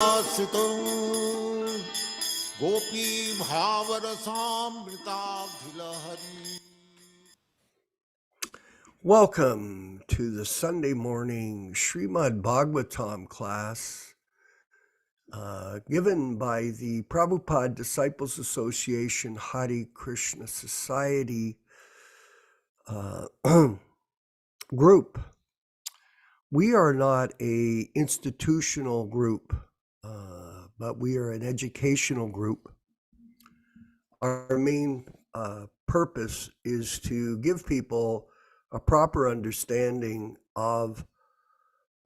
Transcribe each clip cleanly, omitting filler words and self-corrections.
Gopi भावरसामृताभिलहरी. Welcome to the Sunday morning Śrīmad-Bhāgavatam class given by the Prabhupada Disciples Association Hare Krishna Society group. We are not an institutional group, but we are an educational group. Our main purpose is to give people a proper understanding of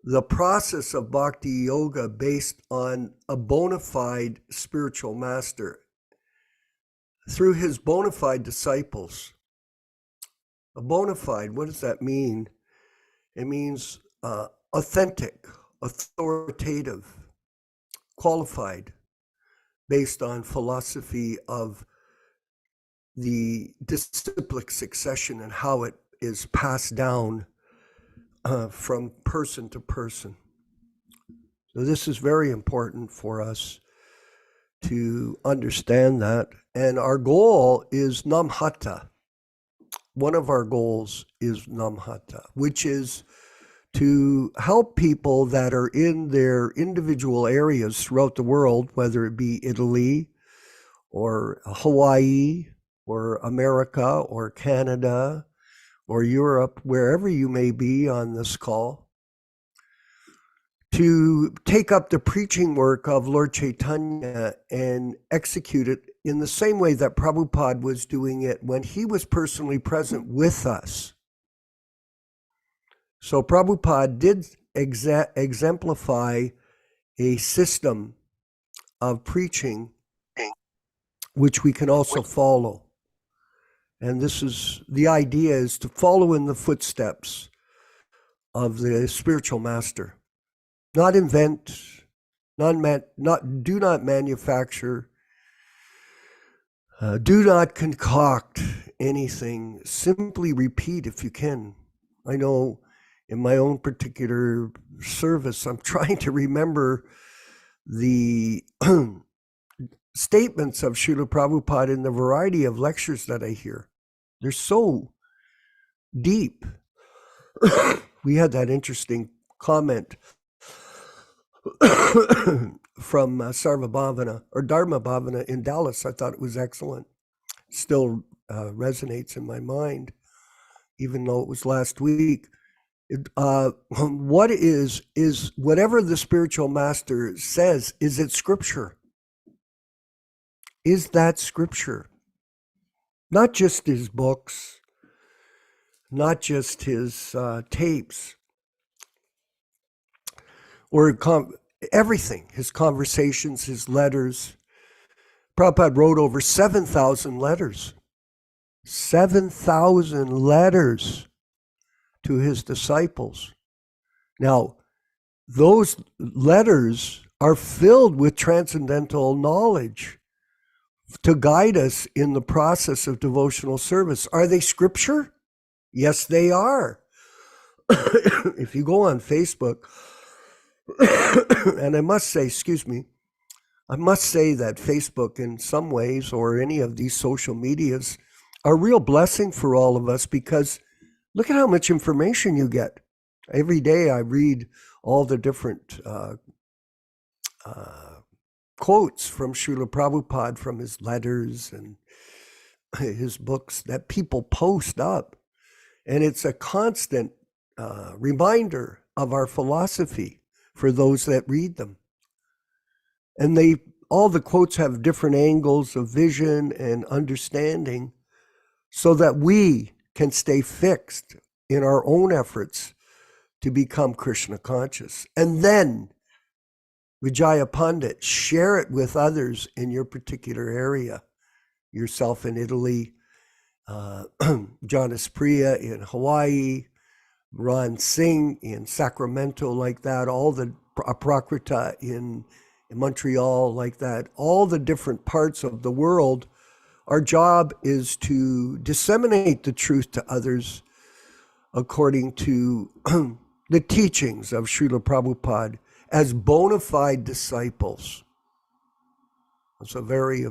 the process of bhakti yoga based on a bona fide spiritual master through his bona fide disciples. A bona fide, what does that mean? It means authentic, authoritative, qualified, based on philosophy of the disciplic succession and how it is passed down from person to person. So this is very important for us to understand that. And our goal is Namhata. One of our goals is Namhata, which is to help people that are in their individual areas throughout the world, whether it be Italy or Hawaii or America or Canada or Europe, wherever you may be on this call, to take up the preaching work of Lord Chaitanya and execute it in the same way that Prabhupada was doing it when he was personally present with us. So Prabhupada did exemplify a system of preaching which we can also follow. And this is, the idea is to follow in the footsteps of the spiritual master. Not invent, do not manufacture, do not concoct anything. Simply repeat if you can. I know in my own particular service, I'm trying to remember the statements of Śrīla Prabhupāda in the variety of lectures that I hear. They're so deep. We had that interesting comment from Sarva Bhavana or Dharma Bhavana in Dallas. I thought it was excellent. Still resonates in my mind, even though it was last week. What is whatever the spiritual master says, is it scripture? Is that scripture? Not just his books, not just his tapes, or everything, his conversations, his letters. Prabhupada wrote over 7,000 letters. 7,000 letters to his disciples. Now, those letters are filled with transcendental knowledge to guide us in the process of devotional service. Are they scripture? Yes, they are. If you go on Facebook, and I must say that Facebook in some ways, or any of these social medias, are a real blessing for all of us, because look at how much information you get. Every day I read all the different quotes from Śrīla Prabhupāda from his letters and his books that people post up. And it's a constant reminder of our philosophy for those that read them. And all the quotes have different angles of vision and understanding so that we can stay fixed in our own efforts to become Krishna conscious. And then, Vijaya Pandit, share it with others in your particular area. Yourself in Italy, Jonas Priya in Hawaii, Ron Singh in Sacramento, like that, all the Prakrita in Montreal, like that, all the different parts of the world. Our job is to disseminate the truth to others according to the teachings of Śrīla Prabhupāda as bona fide disciples. It's a very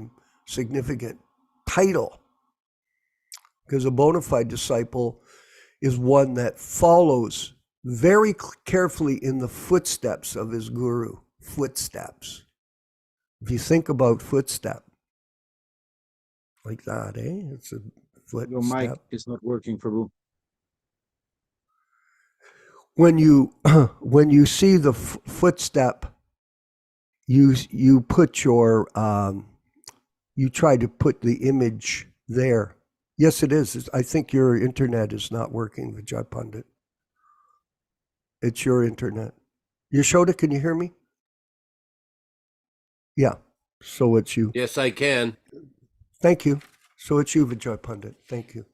significant title, because a bona fide disciple is one that follows very carefully in the footsteps of his guru. Footsteps. If you think about footstep, like that, it's a footstep. Your mic is not working, Prabhu. When you see the footstep, you put your you try to put the image there. Yes, it is. I think your internet is not working, Vijay Pandit. It's your internet. Yashoda, can you hear me? Yeah. So it's you. Yes, I can. Thank you. So it's you, Vijay Pandit. Thank you.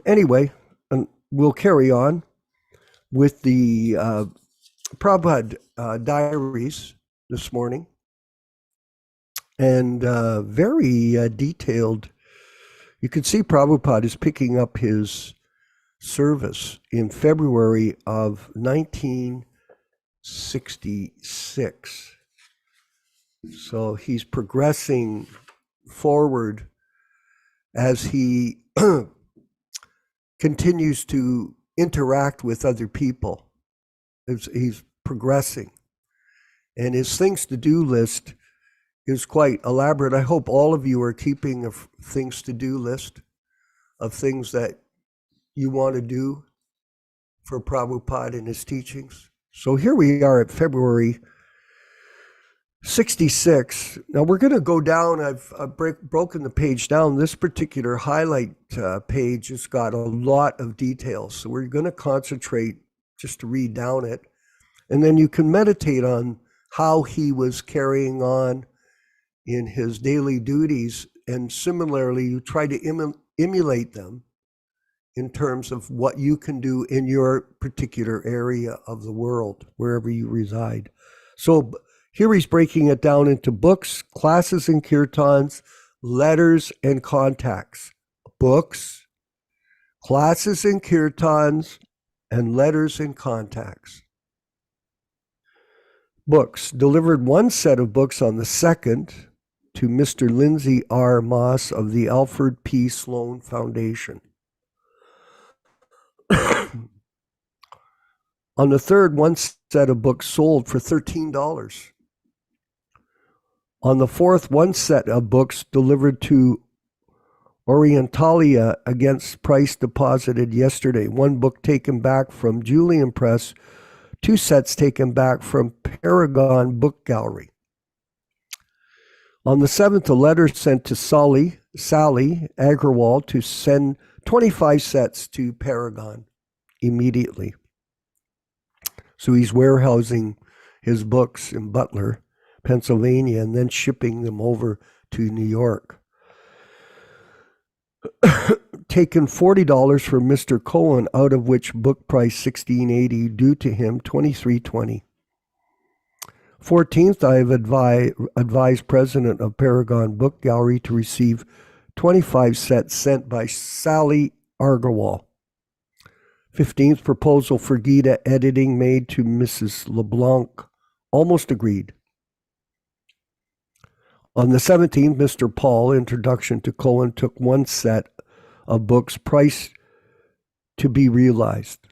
Anyway, we'll carry on with the Prabhupada diaries this morning, and very detailed. You can see Prabhupada is picking up his service in February of 1966. So he's progressing forward as he continues to interact with other people. He's progressing. And his things to do list is quite elaborate. I hope all of you are keeping a things to do list of things that you want to do for Prabhupada and his teachings. So here we are at February 66. Now we're going to go down. I've broken the page down. This particular highlight page has got a lot of details. So we're going to concentrate just to read down it. And then you can meditate on how he was carrying on in his daily duties. And similarly, you try to emulate them in terms of what you can do in your particular area of the world, wherever you reside. So here he's breaking it down into books, classes and kirtans, letters and contacts. Books, classes and kirtans, and letters and contacts. Books. Delivered one set of books on the 2nd to Mr. Lindsay R. Moss of the Alfred P. Sloan Foundation. On the 3rd, one set of books sold for $13. On the 4th, one set of books delivered to Orientalia against price deposited yesterday. One book taken back from Julian Press, 2 sets taken back from Paragon Book Gallery. On the 7th, a letter sent to Sally Agrawal to send 25 sets to Paragon immediately. So he's warehousing his books in Butler, Pennsylvania, and then shipping them over to New York. Taken $40 from Mr. Cohen, out of which book price $16.80, due to him $23.20. 14th, I have advised President of Paragon Book Gallery to receive 25 sets sent by Sally Agrawal. 15th, proposal for Gita editing made to Mrs. LeBlanc. Almost agreed. On the 17th, Mr. Paul, introduction to Cohen, took one set of books, price to be realized.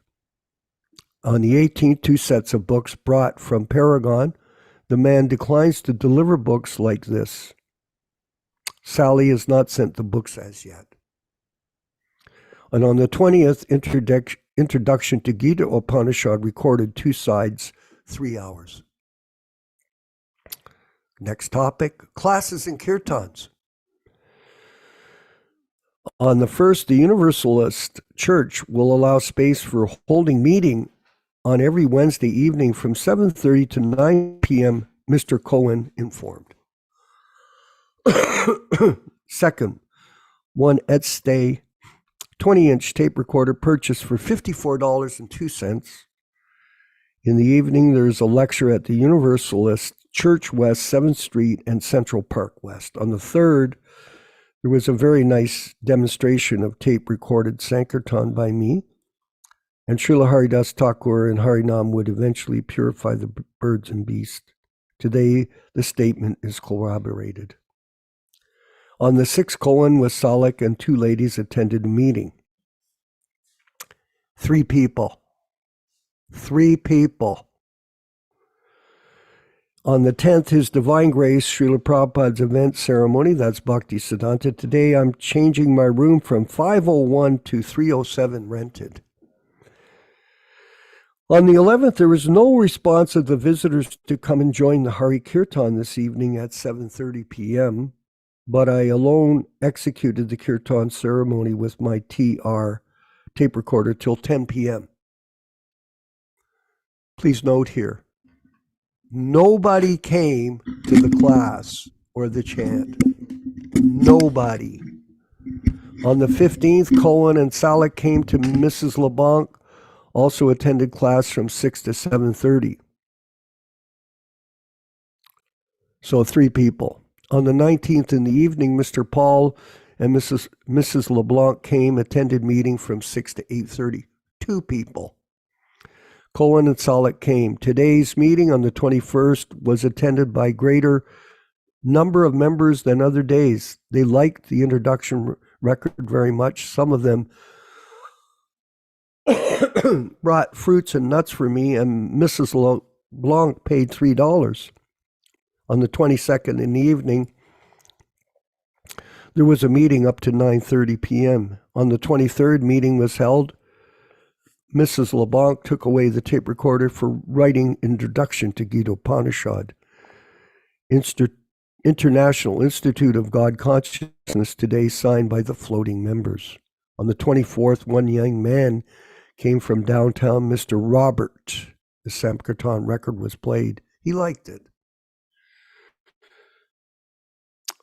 On the 18th, 2 sets of books brought from Paragon. The man declines to deliver books like this. Sally has not sent the books as yet. And on the 20th, introduction to Gita Upanishad, recorded 2 sides, 3 hours. Next topic, classes and kirtans. On the 1st, the Universalist Church will allow space for holding meeting on every Wednesday evening from 7:30 to 9 p.m., Mr. Cohen informed. Second, one Etstay 20-inch tape recorder purchased for $54.02. In the evening, there's a lecture at the Universalist Church West, 7th Street, and Central Park West. On the 3rd, there was a very nice demonstration of tape-recorded Sankirtan by me. and Srila Haridas Thakur and Harinam would eventually purify the birds and beasts. Today, the statement is corroborated. On the 6th, Cohen with Salak and 2 ladies attended a meeting. 3 people. 3 people. On the 10th, His Divine Grace, Śrīla Prabhupāda's event ceremony, that's Bhakti Siddhanta. Today, I'm changing my room from 501 to 307 rented. On the 11th, there was no response of the visitors to come and join the Hare Kirtan this evening at 7:30 p.m., but I alone executed the Kirtan ceremony with my TR tape recorder till 10 p.m. Please note here, nobody came to the class or the chant. Nobody. On the 15th, Cohen and Salak came to Mrs. LeBlanc, also attended class from 6 to 7:30. So 3 people. On the 19th in the evening, Mr. Paul and Mrs. LeBlanc came, attended meeting from 6 to 8:30. 2 people. Cohen and Salak came. Today's meeting on the 21st was attended by greater number of members than other days. They liked the introduction record very much. Some of them brought fruits and nuts for me, and Mrs. LeBlanc paid $3. On the 22nd in the evening, there was a meeting up to 9:30 p.m. On the 23rd, meeting was held. Mrs. LeBlanc took away the tape recorder for writing Introduction to Gita Upanishad. International Institute of God Consciousness today signed by the floating members. On the 24th, one young man came from downtown, Mr. Robert. The Sankirtan record was played. He liked it.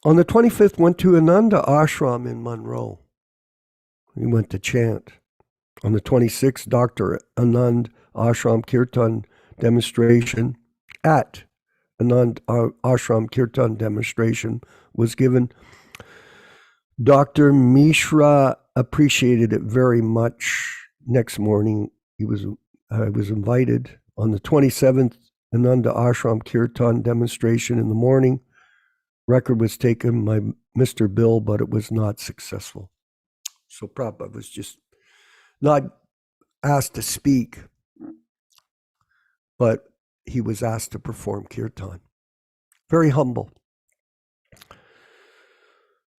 On the 25th, went to Ananda Ashram in Monroe. He went to chant. On the 26th, Dr. Anand Ashram Kirtan demonstration at Anand Ashram Kirtan demonstration was given. Dr. Mishra appreciated it very much. Next morning, I was invited. On the 27th, Ananda Ashram Kirtan demonstration in the morning. Record was taken by Mr. Bill, but it was not successful. So Prabhupada was just not asked to speak, but he was asked to perform kirtan. Very humble.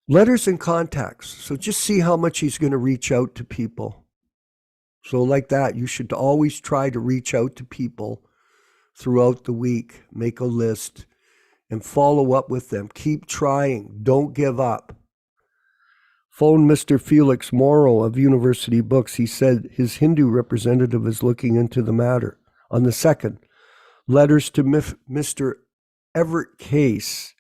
Letters and contacts. So just see how much he's going to reach out to people. So like that, you should always try to reach out to people throughout the week. Make a list and follow up with them. Keep trying. Don't give up. Phone Mr. Felix Morrow of University Books. He said his Hindu representative is looking into the matter. On the 2nd, letters to Mr. Everett Case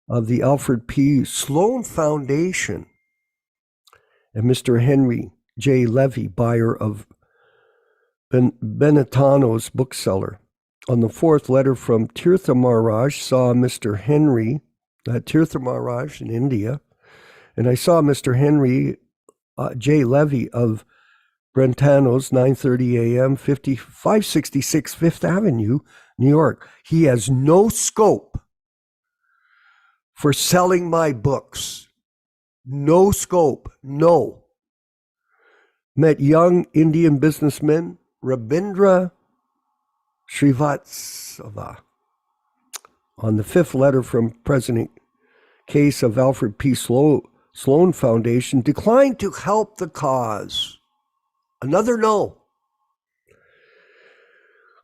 of the Alfred P. Sloan Foundation and Mr. Henry J. Levy, buyer of Benetano's bookseller. On the 4th, letter from Tirtha Maharaj, saw Mr. Henry, Tirtha Maharaj in India, and I saw Mr. Henry J. Levy of Brentano's, 9:30 a.m., 566 Fifth Avenue, New York. He has no scope for selling my books. No scope, no. Met young Indian businessman Rabindra Srivastava. On the 5th, letter from President Case of Alfred P. Sloan Foundation, declined to help the cause. Another no.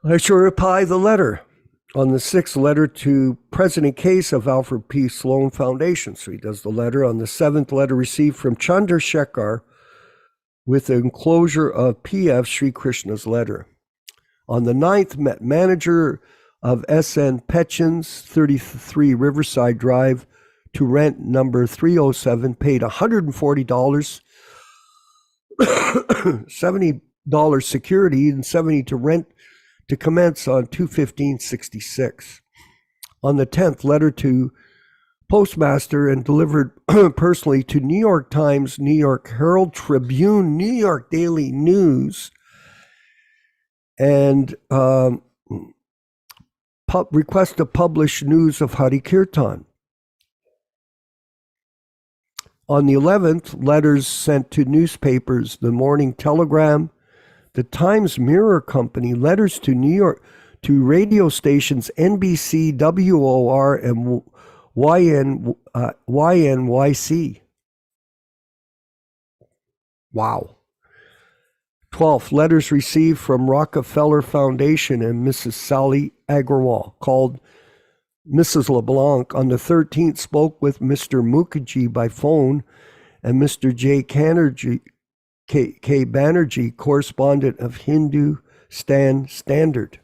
I shall reply the letter. On the 6th, letter to President Case of Alfred P. Sloan Foundation. So he does the letter. On the 7th, letter received from Chandrasekhar with the enclosure of P.F. Sri Krishna's letter. On the 9th, met manager of S.N. Petchins, 33 Riverside Drive, to rent number 307, paid $140, $70 security, and $70 to rent to commence on 2/15/66. On the 10th, letter to postmaster and delivered personally to New York Times, New York Herald Tribune, New York Daily News, and request to publish news of Hare Kirtan. On the 11th, letters sent to newspapers, the Morning Telegram, the Times Mirror Company, letters to New York, to radio stations NBC, WOR, and YNYC. Wow. 12th, letters received from Rockefeller Foundation and Mrs. Sally Agrawal, called Mrs. LeBlanc. On the 13th, spoke with Mr. Mukherjee by phone, and Mr. J. K. Banerjee, correspondent of Hindustan Standard.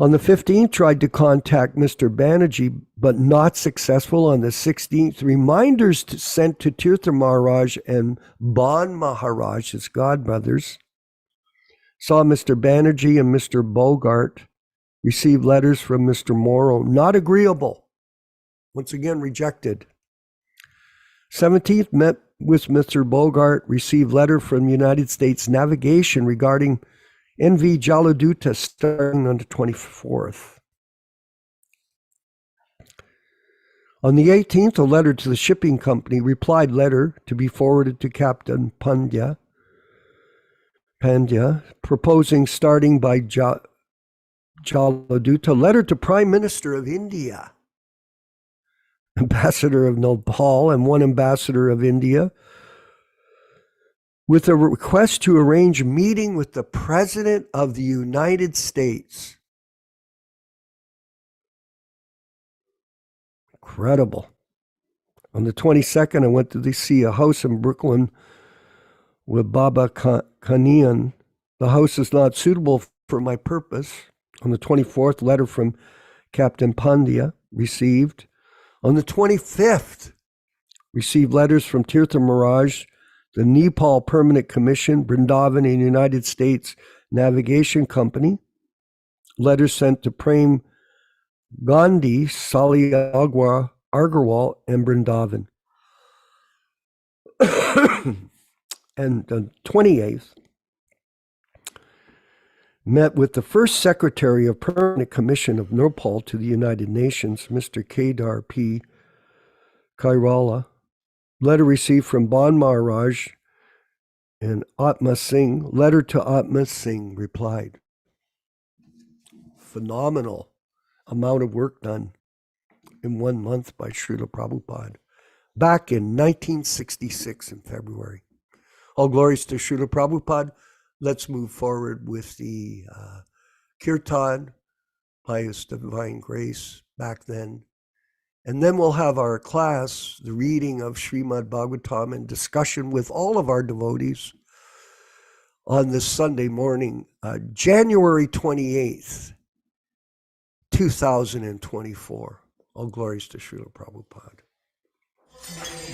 On the 15th, tried to contact Mr. Banerjee, but not successful. On the 16th, reminders sent to Tirtha Maharaj and Ban Maharaj, his godbrothers. Saw Mr. Banerjee and Mr. Bogart. Received letters from Mr. Morrow, not agreeable. Once again, rejected. 17th, met with Mr. Bogart, received letter from United States Navigation regarding NV Jaladuta starting on the 24th. On the 18th, a letter to the shipping company, replied letter to be forwarded to Captain Pandya, proposing starting by Jaladuta, letter to Prime Minister of India, Ambassador of Nepal, and one Ambassador of India, with a request to arrange a meeting with the President of the United States. Incredible. On the 22nd, I went to see a house in Brooklyn with Baba Kanian. The house is not suitable for my purpose. On the 24th, letter from Captain Pandya received. On the 25th, received letters from Tirtha Maharaj, the Nepal Permanent Commission, Vrindavan, and United States Navigation Company. Letters sent to Prem Gandhi, Sali Agarwal, and Vrindavan. And the 28th, met with the first Secretary of Permanent Commission of Nepal to the United Nations, Mr. Kedar P. Kairala. Letter received from Ban Maharaj and Atma Singh. Letter to Atma Singh replied. Phenomenal amount of work done in 1 month by Śrīla Prabhupāda back in 1966 in February. All glories to Śrīla Prabhupāda. Let's move forward with the Kirtan by His Divine Grace back then. And then we'll have our class, the reading of Śrīmad-Bhāgavatam, and discussion with all of our devotees on this Sunday morning, January 28th, 2024. All glories to Śrīla Prabhupāda.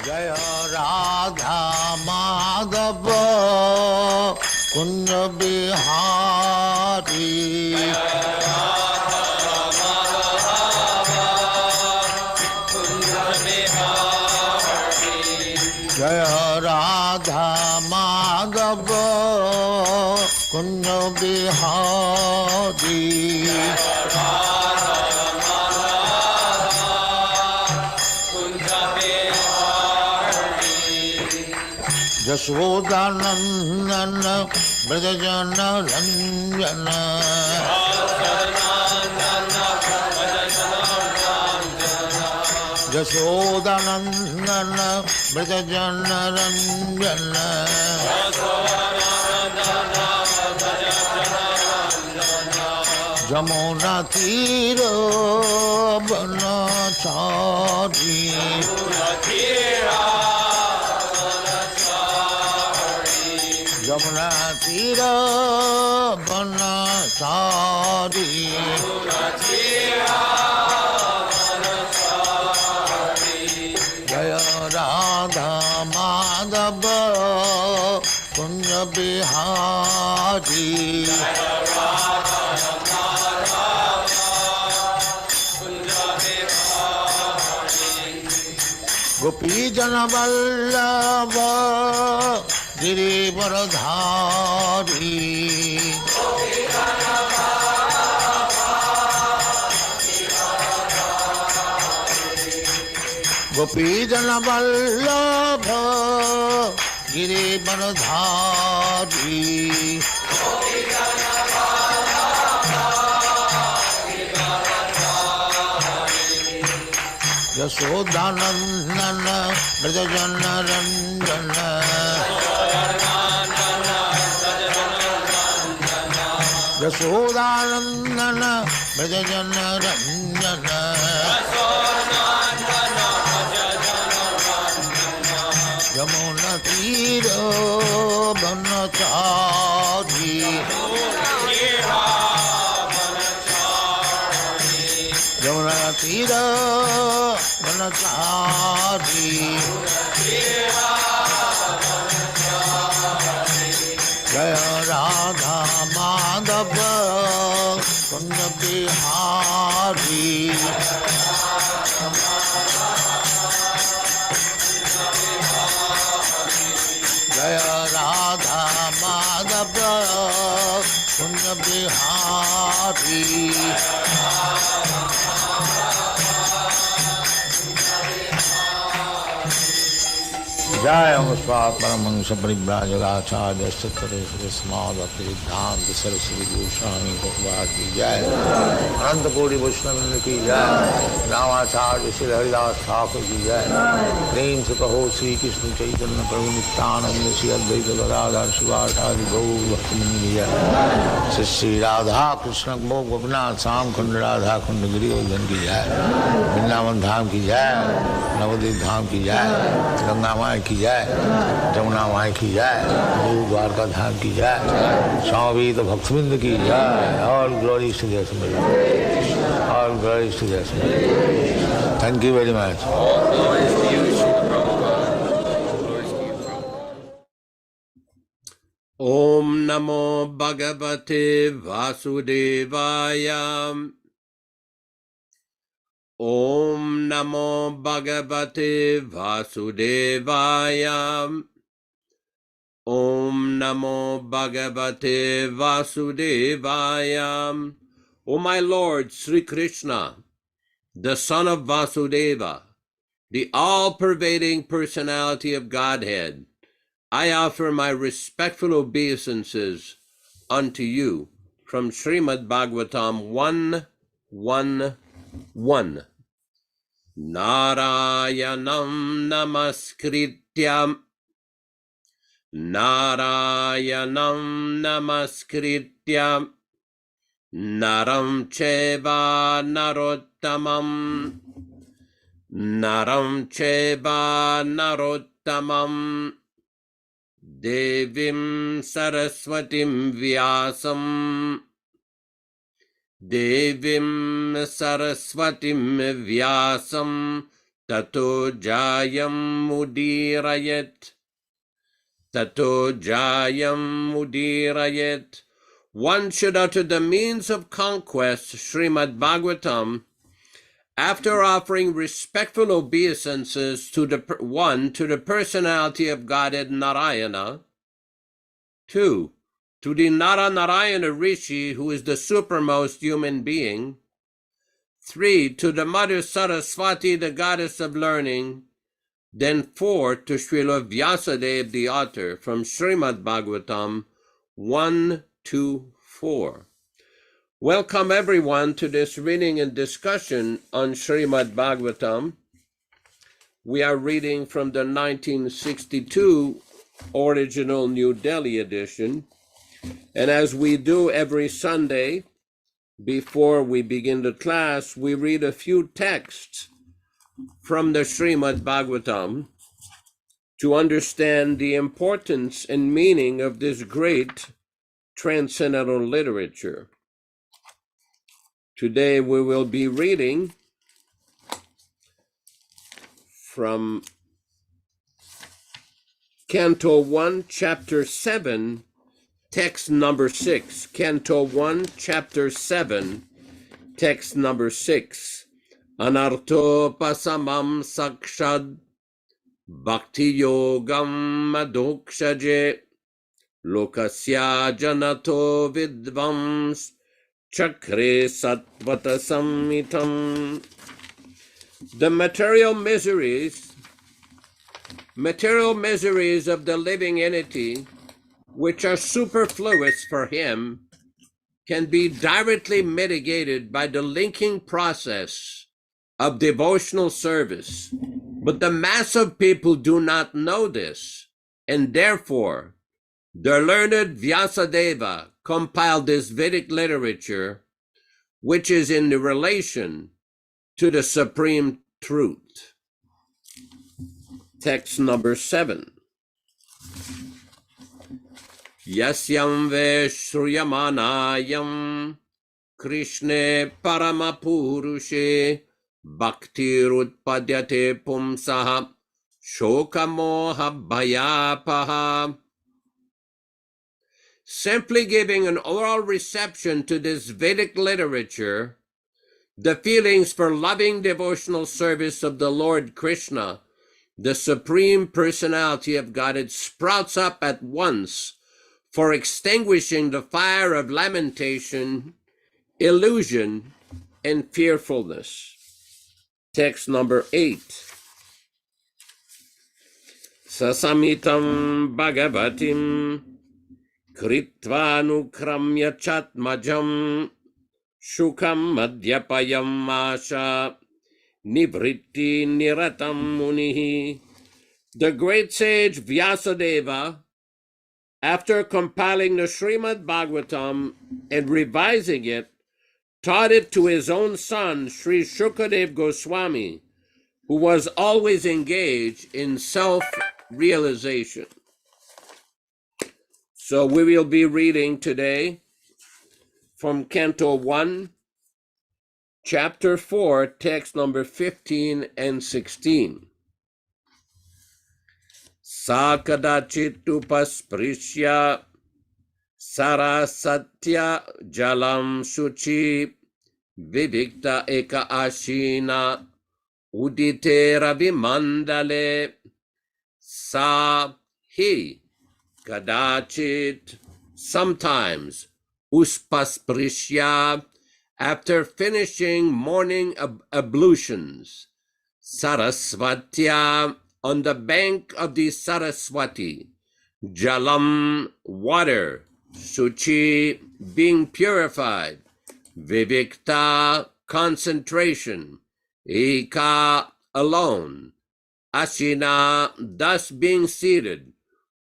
Jaya Radha Madhava Kunja Bihari. Jaya Radha Madhava Kunja Bihari. Jashodanandana Brajajana Ranjana. Jashodanandana Brajajana Ranjana. Jamuna Tira Banachari. Jamuna Tira Banachari. Jaya Radha Madhava Kunja Bihari. Gopi Jana Vallabha Girivaradhari. गोपीजन Vallabh Girivardhari Yashodanandan ब्रजजन Ranjan Yashodanandan ब्रजजन Ranjan Yamuna तीर बनचारी यमुना तीर बनचारी जय राधा माधव कुंज बिहारी जय राधा माधव कुंज बिहारी जय परमहंस परिव्राजकाचार्य सिद्धांत सरस्वती गोस्वामी भगवान की जय। अनंत कोटि वैष्णव की जय। रामाचार्य श्री हरिदास ठाकुर की जय। प्रेम से कहो श्री कृष्ण चैतन्य प्रभु नित्यानंद श्री अद्वैत गदाधर शिवाचार्य गौर भक्तमंड की जय। श्री श्री राधा कृष्ण गोपीनाथ श्याम कुंड राधा कुंड गिरिवर्धन की जय। वृंदावन धाम की जय। नवद्वीप धाम की जय। गंगा माई की जय। जमुना माई की जय। गुरु द्वारका धाम की जय। स्वामी तो भक्तबिंद की जय। All glory to the assembly, all glory to the assembly. Thank you very much. ओम नमो भगवते वासुदेवाय। ओम नमो भगवते वासुदेवाय। ओम नमो भगवते वासुदेवाय। O my Lord Sri Krishna, the son of Vasudeva, the all-pervading personality of Godhead, I offer my respectful obeisances unto you from Śrīmad-Bhāgavatam 1:1:1. Narayanam namaskrityam Narayanam namaskrityam Naram cheva narottamam Naram cheva narottamam Devim Saraswatim Vyāsam Devim Saraswatim Vyāsam Tato Jayam Mudirayet Tato Jayam Mudirayet. One should utter the means of conquest, Śrīmad-Bhāgavatam, after offering respectful obeisances to the personality of Godhead Narayana, 2, to the Narayana Rishi, who is the supermost human being, 3, to the Mother Saraswati, the goddess of learning, then 4, to Śrīla Vyāsadeva, the author, from Śrīmad-Bhāgavatam 1-4. Welcome everyone to this reading and discussion on Śrīmad-Bhāgavatam. We are reading from the 1962 original New Delhi edition. And as we do every Sunday, before we begin the class, we read a few texts from the Śrīmad-Bhāgavatam to understand the importance and meaning of this great transcendental literature. Today we will be reading from Canto 1, Chapter 7, text number 6. Canto 1, Chapter 7, text number 6. Anarto pasamam sakshad bhakti yogam madokshaje lokasya janato vidvams chakre satvata samhitam The material miseries of the living entity, which are superfluous for him, can be directly mitigated by the linking process of devotional service. But the mass of people do not know this, and therefore the learned Vyāsadeva compiled this Vedic literature, which is in the relation to the supreme truth. Text number 7. Yasyam ve shruyamanayam Krishne paramapurushe bhaktirutpadyate pumsaha shokamoha bhayapaha. Simply giving an oral reception to this Vedic literature, the feelings for loving devotional service of the Lord Krishna, the Supreme Personality of Godhead, sprouts up at once for extinguishing the fire of lamentation, illusion, and fearfulness. Text number 8. Sasamitam Bhagavatim Kritva nukramya chatmajam Shukam madhyapayam masha Nivritti niratam munihi. The great sage Vyāsadeva, after compiling the Śrīmad-Bhāgavatam and revising it, taught it to his own son, Sri Shukadeva Goswami, who was always engaged in self-realization. So we will be reading today from Canto 1, Chapter 4, text number 15 and 16. Sa kadachit upasprishya sarasatya jalam shuchi vivikta eka ashina udite ravimandale sa hi kadachit. Sometimes uspasprishya, after finishing morning ablutions, Sarasvatya, on the bank of the Saraswati, Jalam, water, Suchi, being purified, Vivikta, concentration, Eka, alone, Ashina, thus being seated,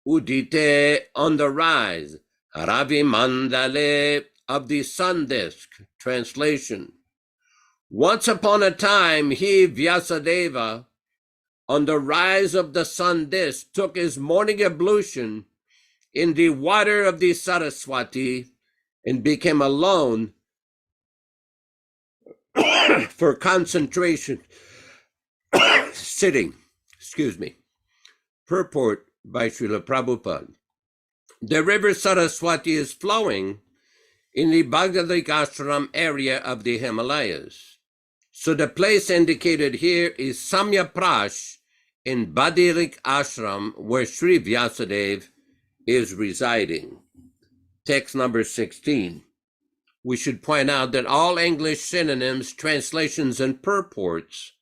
Udite, on the rise, Ravimandale, of the sun disk. Translation. Once upon a time, he, Vyāsadeva, on the rise of the sun disk, took his morning ablution in the water of the Saraswati and became alone for concentration, sitting. Purport by Śrīla Prabhupāda. The river Saraswati is flowing in the Bhagavad Ashram area of the Himalayas. So the place indicated here is Samya Prash in Badirik Ashram, where Sri Vyāsadeva is residing. Text number 16. We should point out that all English synonyms, translations, and purports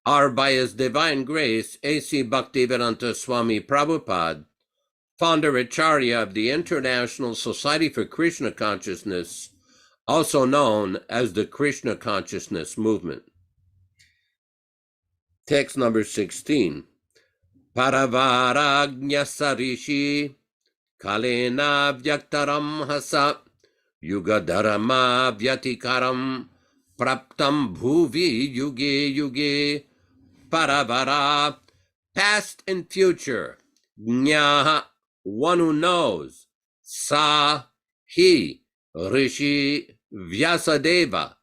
are by His Divine Grace A.C. Bhaktivedanta Swami Prabhupada, founder Acharya of the International Society for Krishna Consciousness, also known as the Krishna Consciousness Movement. Text number 16. Paravaragnya sarishi kalena vyaktaram hasa yugadharama vyatikaram praptam bhuvi yuge yuge. Paravara, past and future. Jnana, one who knows. Sa, he, Rishi, Vyāsadeva,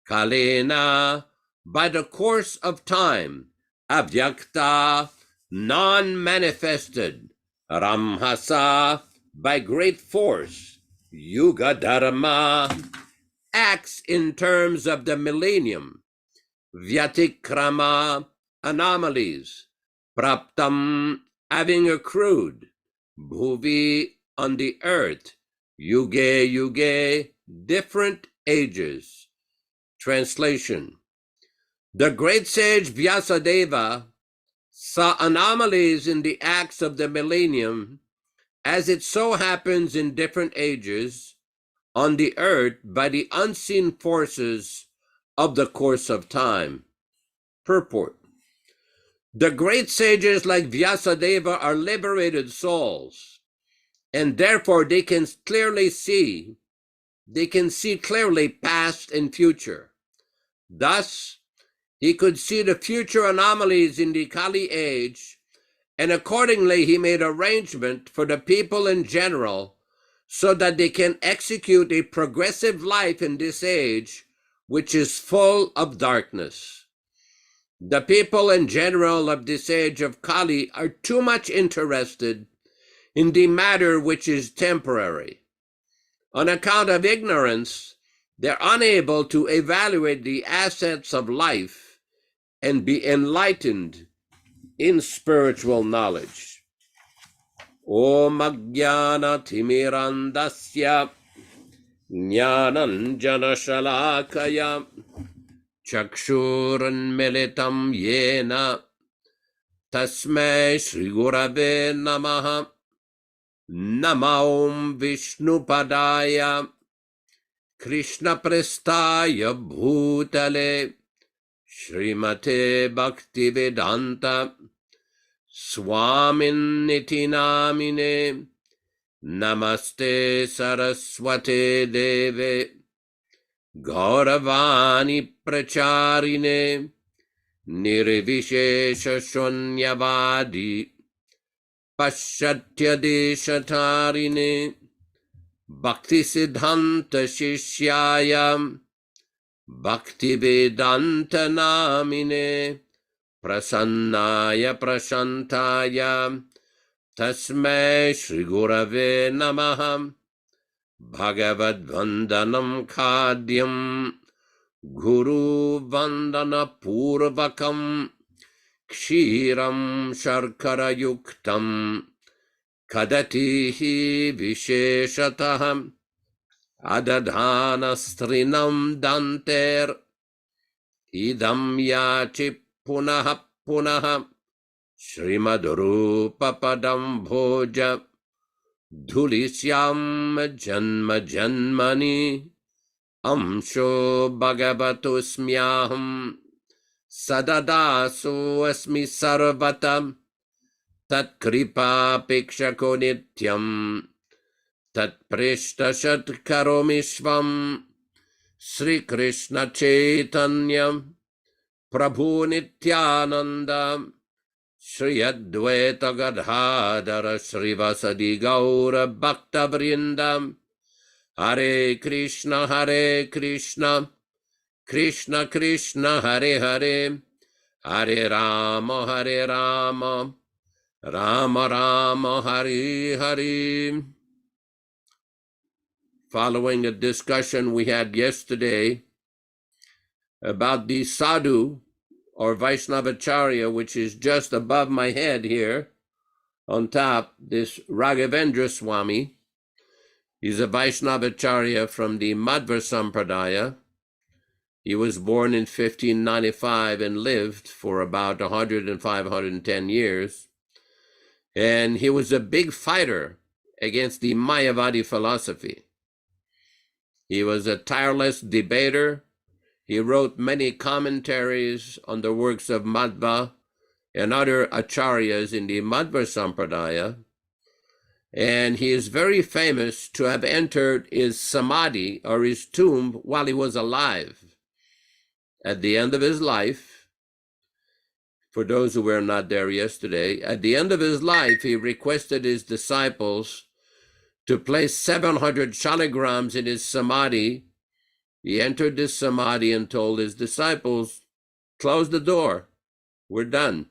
Kalena, by the course of time. Avyakta, non-manifested. Ramhasa, by great force. Yuga Dharma, acts in terms of the millennium. Vyatikrama, anomalies. Praptam, having accrued. Bhuvi, on the earth. Yuge, yuge, different ages. Translation. The great sage Vyāsadeva saw anomalies in the acts of the millennium, as it so happens in different ages on the earth by the unseen forces of the course of time. Purport. The great sages like Vyāsadeva are liberated souls, and therefore they can see clearly past and future. Thus, he could see the future anomalies in the Kali age, and accordingly he made arrangement for the people in general so that they can execute a progressive life in this age, which is full of darkness. The people in general of this age of Kali are too much interested in the matter which is temporary. On account of ignorance, they're unable to evaluate the assets of life and be enlightened in spiritual knowledge. Om Ajnana Timirandasya Jnananjana Shalakaya Chakshuranmilitam Yena Tasmai Shri Gurave Namaha Namaum Vishnupadaya Krishna Prestaya Bhutale Śrīmate Bhaktivedanta Swamin Niti Namine Namaste Saraswate Deve Gauravani Pracharine Nirvishesha Shunyavadi Paschatya Deshatarine Bhakti Siddhanta Shishyayam Bhakti Vedanta Namine Prasannaya Prashantaya Tasmai Shri Gurave Namaha Bhagavad Vandanam Khadyam Guru Vandana Purvakam Kshiram Sharkara Yuktam Kadatihi Visheshataham Adadhana Strinam Danter Idam Yachi Punaha Punaha Śrīmad-Rupa Padam Bhoja Dhulisyam Janma Janmani Amsho Bhagavatusmyaham Sadadaso Asmi Sarvatam Tat Kripa Pikshako Nityam Tat Prishta Shat Karomishvam Sri Krishna Chaitanyam Prabhu Nityananda Shri Advaita Gadadhara Srivasadi Gaura Bhakta Vrindam Hare Krishna Krishna Krishna Hare Hare Hare Rama Rama Rama Hare Hare. Following a discussion we had yesterday about the sadhu or Vaishnavacharya, which is just above my head here on top, this Raghavendra Swami. He's a Vaishnavacharya from the Madhva Sampradaya. He was born in 1595 and lived for about 110 years. And he was a big fighter against the Mayavadi philosophy. He was a tireless debater. He wrote many commentaries on the works of Madhva and other acharyas in the Madhva Sampradaya. And he is very famous to have entered his samadhi or his tomb while he was alive. At the end of his life, for those who were not there yesterday, at the end of his life, he requested his disciples to place 700 shaligrams in his samadhi. He entered this samadhi and told his disciples, close the door, we're done.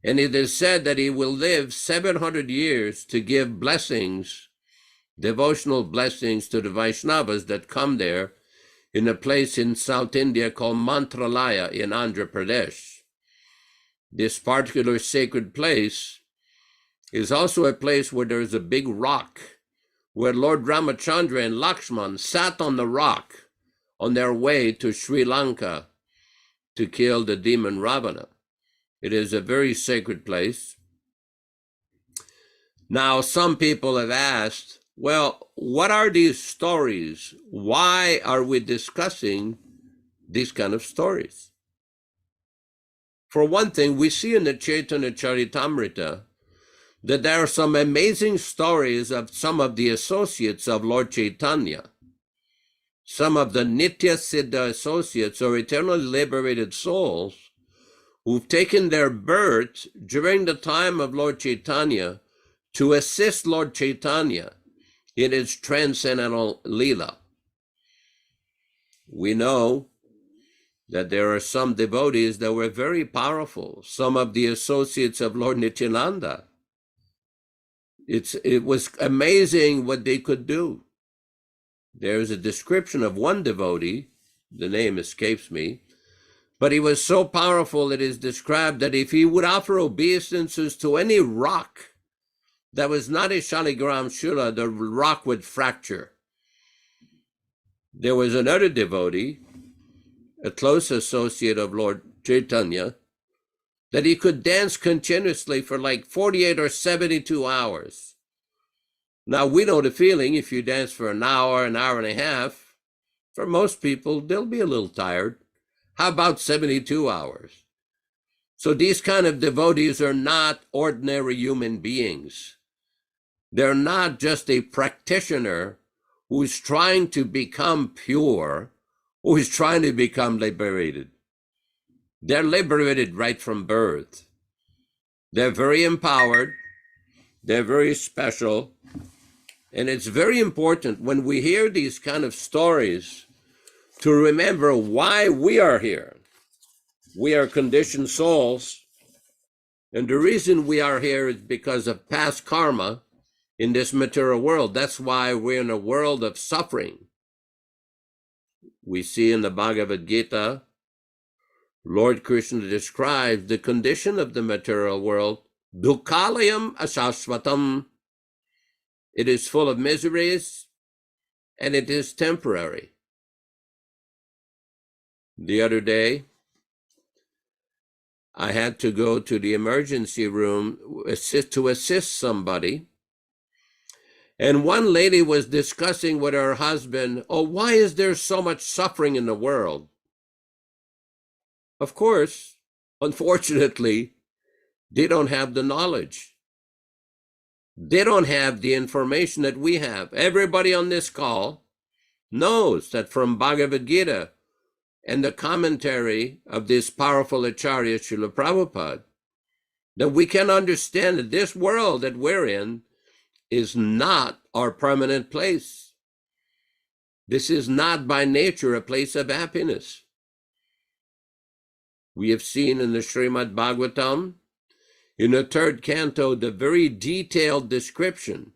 And it is said that he will live 700 years to give blessings, devotional blessings to the Vaishnavas that come there in a place in South India called Mantralaya in Andhra Pradesh. This particular sacred place is also a place where there is a big rock where Lord Ramachandra and Lakshman sat on the rock on their way to Sri Lanka to kill the demon Ravana. It is a very sacred place. Now, some people have asked, well, what are these stories? Why are we discussing these kind of stories? For one thing, we see in the Chaitanya Charitamrita that there are some amazing stories of some of the associates of Lord Chaitanya. Some of the Nitya Siddha associates, or eternally liberated souls, who've taken their birth during the time of Lord Chaitanya to assist Lord Chaitanya in his transcendental Leela. We know that there are some devotees that were very powerful, some of the associates of Lord Nityananda. It was amazing what they could do. There's a description of one devotee, the name escapes me, but he was so powerful it is described that if he would offer obeisances to any rock that was not a Shaligram Shula, the rock would fracture. There was another devotee, a close associate of Lord Chaitanya, that he could dance continuously for like 48 or 72 hours. Now, we know the feeling, if you dance for an hour and a half, for most people, they'll be a little tired. How about 72 hours? So these kind of devotees are not ordinary human beings. They're not just a practitioner who's trying to become pure, who is trying to become liberated. They're liberated right from birth. They're very empowered. They're very special. And it's very important when we hear these kind of stories to remember why we are here. We are conditioned souls. And the reason we are here is because of past karma in this material world. That's why we're in a world of suffering. We see in the Bhagavad Gita, Lord Krishna describes the condition of the material world, dukkhalayam asashvatam. It is full of miseries, and it is temporary. The other day, I had to go to the emergency room to assist somebody. And one lady was discussing with her husband, oh, why is there so much suffering in the world? Of course, unfortunately, they don't have the knowledge. They don't have the information that we have. Everybody on this call knows that from Bhagavad Gita and the commentary of this powerful Acharya, Śrīla Prabhupāda, that we can understand that this world that we're in is not our permanent place. This is not by nature a place of happiness. We have seen in the Śrīmad-Bhāgavatam, in the third canto, the very detailed description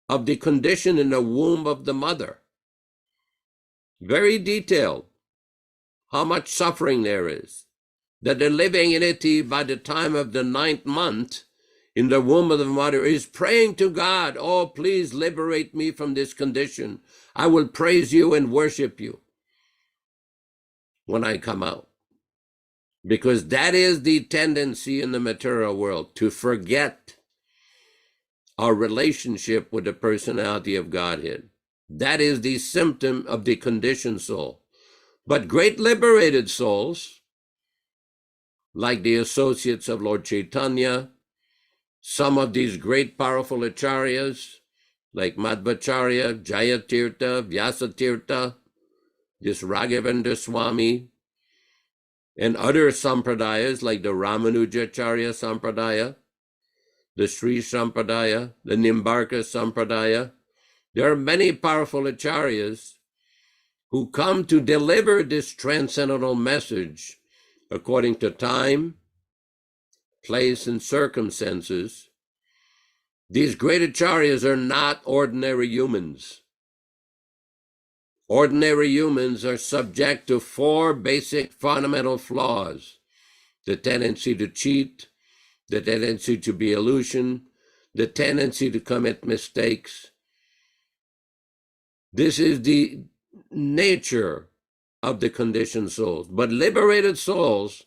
of the condition in the womb of the mother. Very detailed, how much suffering there is. That the living entity by the time of the 9th month in the womb of the mother is praying to God, oh, please liberate me from this condition. I will praise you and worship you when I come out. Because that is the tendency in the material world, to forget our relationship with the personality of Godhead. That is the symptom of the conditioned soul. But great liberated souls, like the associates of Lord Chaitanya, some of these great powerful acharyas, like Madhvacharya, Jayatirtha, Vyāsatirtha, this Raghavendra Swami, and other sampradayas like the Ramanujacharya Sampradaya, the Sri Sampradaya, the Nimbarka Sampradaya. There are many powerful acharyas who come to deliver this transcendental message according to time, place, and circumstances. These great acharyas are not ordinary humans. Ordinary humans are subject to 4 basic fundamental flaws: the tendency to cheat, the tendency to be illusion, the tendency to commit mistakes. This is the nature of the conditioned souls. But liberated souls,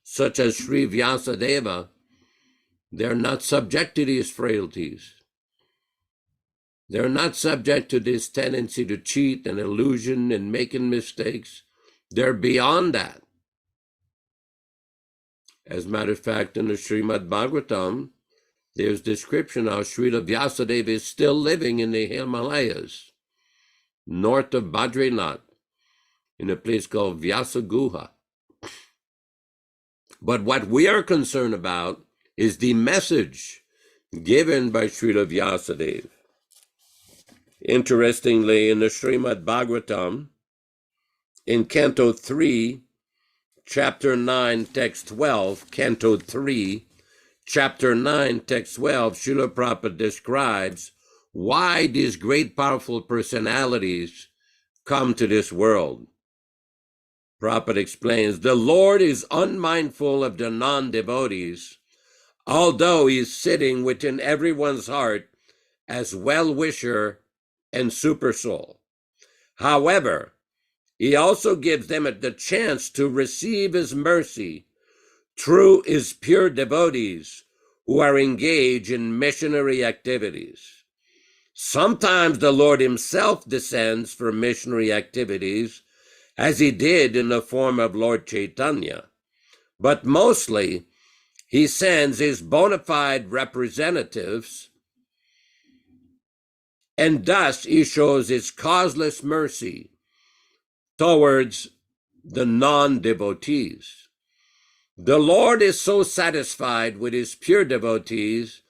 such as Sri Vyāsadeva, they're not subject to these frailties. They're not subject to this tendency to cheat and illusion and making mistakes. They're beyond that. As a matter of fact, in the Śrīmad-Bhāgavatam, there's description how Śrīla Vyāsadeva is still living in the Himalayas, north of Badrinath, in a place called Vyāsaguha. But what we are concerned about is the message given by Śrīla Vyāsadeva. Interestingly, in the Śrīmad-Bhāgavatam, in Canto 3, Chapter 9, Text 12, Canto 3, Chapter 9, Text 12, Śrīla Prabhupāda describes why these great powerful personalities come to this world. Prabhupada explains, the Lord is unmindful of the non-devotees, although he is sitting within everyone's heart as well-wisher and super soul. However, he also gives them the chance to receive his mercy through his pure devotees who are engaged in missionary activities. Sometimes the Lord himself descends for missionary activities, as he did in the form of Lord Chaitanya, but mostly he sends his bona fide representatives, and thus he shows his causeless mercy towards the non-devotees. The Lord is so satisfied with his pure devotees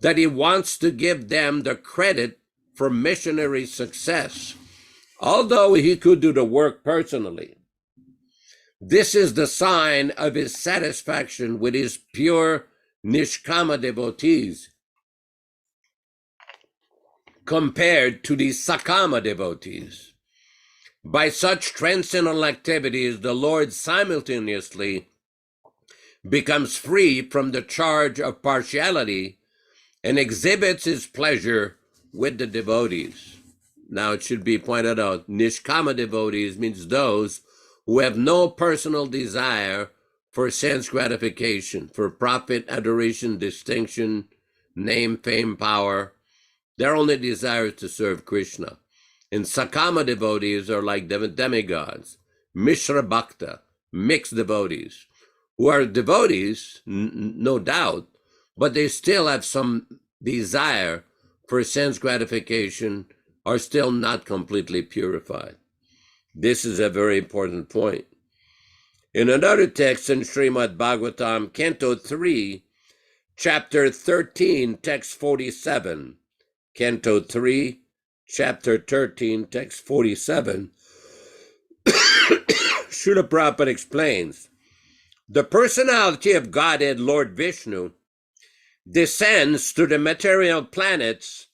that he wants to give them the credit for missionary success, although he could do the work personally. This is the sign of his satisfaction with his pure Nishkama devotees compared to the Sakama devotees. By such transcendental activities, the Lord simultaneously becomes free from the charge of partiality and exhibits his pleasure with the devotees. Now, it should be pointed out, Nishkama devotees means those who have no personal desire for sense gratification, for profit, adoration, distinction, name, fame, power. Their only desire is to serve Krishna. And Sakama devotees are like demigods, Mishra Bhakta, mixed devotees, who are devotees, no doubt, but they still have some desire for sense gratification, are still not completely purified. This is a very important point. In another text in Śrīmad-Bhāgavatam, Canto 3, Chapter 13, Text 47, Canto 3, Chapter 13, Text 47, Śrīla Prabhupāda explains, the personality of Godhead, Lord Vishnu, descends to the material planets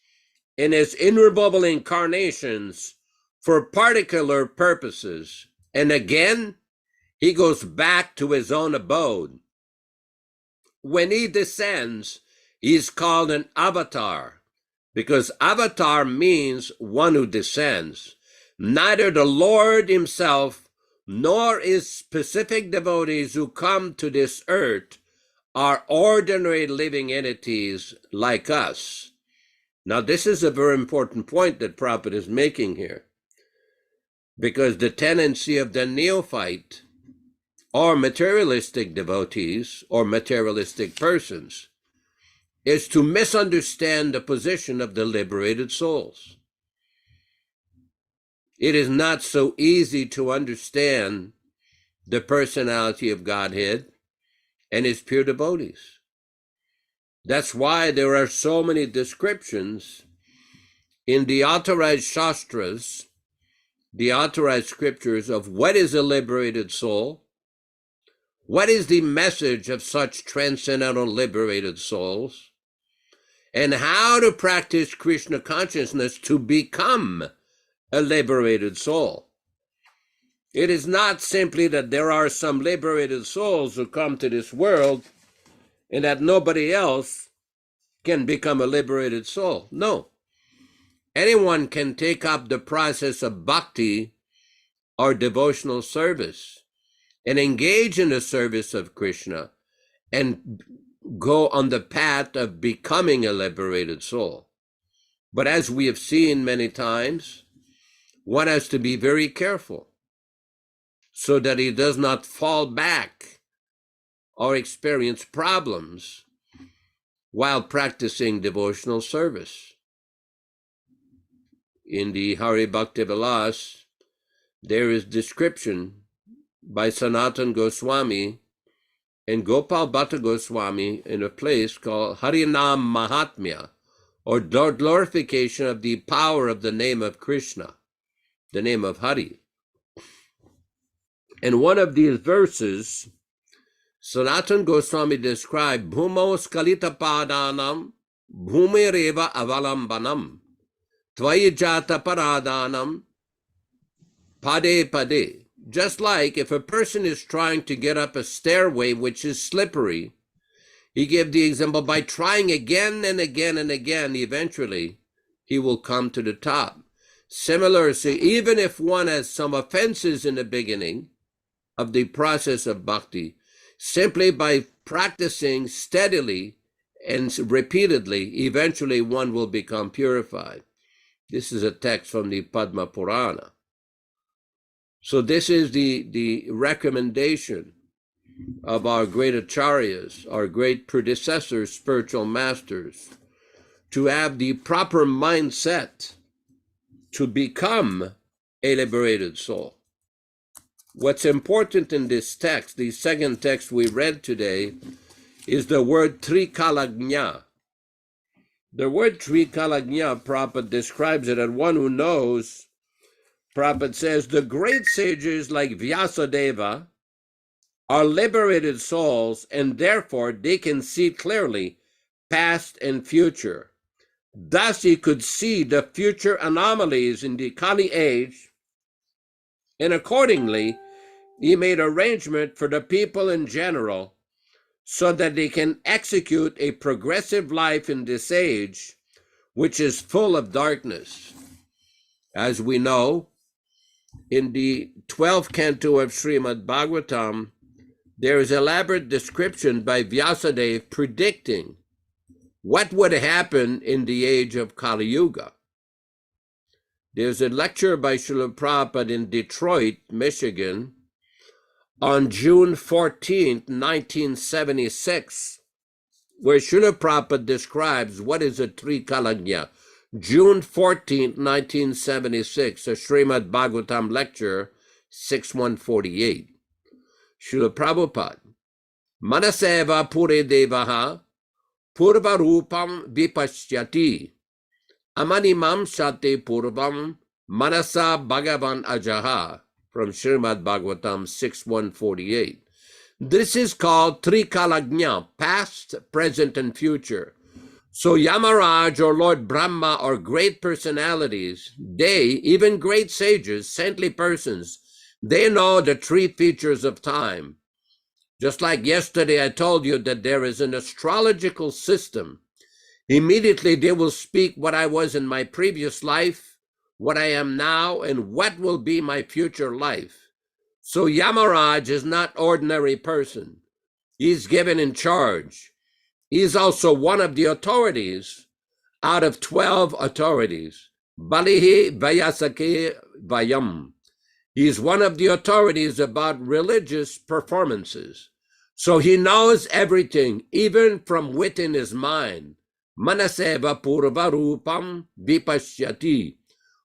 in his innumerable incarnations for particular purposes. And again, he goes back to his own abode. When he descends, he's called an avatar, because avatar means one who descends. Neither the Lord himself nor his specific devotees who come to this earth are ordinary living entities like us. Now, this is a very important point that Prabhupada is making here, because the tendency of the neophyte or materialistic devotees or materialistic persons is to misunderstand the position of the liberated souls. It is not so easy to understand the personality of Godhead and his pure devotees. That's why there are so many descriptions in the authorized shastras, the authorized scriptures, of what is a liberated soul, what is the message of such transcendental liberated souls, and how to practice Krishna consciousness to become a liberated soul. It is not simply that there are some liberated souls who come to this world and that nobody else can become a liberated soul. No. Anyone can take up the process of bhakti our devotional service and engage in the service of Krishna and go on the path of becoming a liberated soul. But as we have seen many times, one has to be very careful so that he does not fall back or experience problems while practicing devotional service. In the Hare Bhakti Vilas, there is description by Sanatana Goswami and Gopal Bhatta Goswami in a place called Harinam Mahatmya, or glorification of the power of the name of Krishna, the name of Hari. In one of these verses, Sanatana Goswami described Bhumo Skalita Padanam Bhumireva Avalambanam Tvayi Jata Paradanam Pade Pade. Just like if a person is trying to get up a stairway which is slippery, he gave the example by trying again and again and again, eventually he will come to the top. Similarly, even if one has some offenses in the beginning of the process of bhakti, simply by practicing steadily and repeatedly, eventually one will become purified. This is a text from the Padma Purana. So this is the recommendation of our great acharyas, our great predecessors, spiritual masters, to have the proper mindset to become a liberated soul. What's important in this text, the second text we read today, is the word trikalagnya. The word trikalagnya, Prabhupada describes it, and one who knows, Prabhupada says, the great sages like Vyāsadeva are liberated souls, and therefore they can see clearly past and future. Thus he could see the future anomalies in the Kali age, and accordingly he made arrangement for the people in general so that they can execute a progressive life in this age, which is full of darkness. As we know, in the 12th canto of Śrīmad-Bhāgavatam, there is elaborate description by Vyāsadeva predicting what would happen in the age of Kali Yuga. There's a lecture by Śrīla Prabhupāda in Detroit, Michigan, on June 14th, 1976, where Śrīla Prabhupāda describes what is a Trikalagnya. June 14th, 1976, a Śrīmad-Bhāgavatam lecture, 6148. Śrīla Prabhupāda, Manaseva Pure Devaha Purvarupam Vipashyati Amanimam Shate Purvam Manasa Bhagavan Ajaha, from Śrīmad-Bhāgavatam 6148. This is called Trikalagnya, past, present, and future. So Yamaraj or Lord Brahma or great personalities, they, even great sages, saintly persons, they know the three features of time. Just like yesterday I told you that there is an astrological system. Immediately they will speak what I was in my previous life, what I am now, and what will be my future life. So Yamaraj is not ordinary person. He's given in charge. He's also one of the authorities out of 12 authorities. Balihi Vyāsake Vayam. He's one of the authorities about religious performances. So he knows everything, even from within his mind. Manaseva Purvarupam Vipashyati.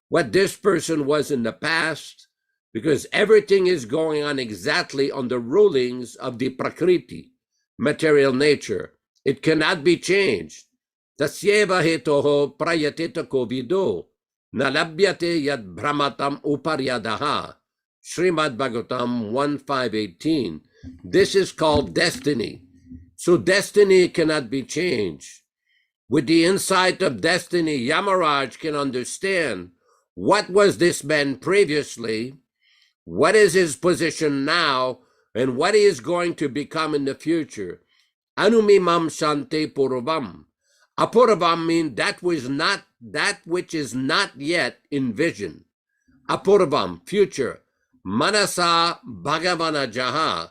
What this person was in the past, because everything is going on exactly on the rulings of the Prakriti, material nature. It cannot be changed. Tasyeva hetoho prayatita kovido nalabhyate yad brahmatam uparyadaha. Śrīmad-Bhāgavatam 1.5.18. This is called destiny. So destiny cannot be changed. With the insight of destiny, Yamaraj can understand what was this man previously, what is his position now, and what he is going to become in the future. Anumimam shante purvam. Apurvam means that which is not yet in vision. Apurvam, future. Manasa Bhagavana Jaha.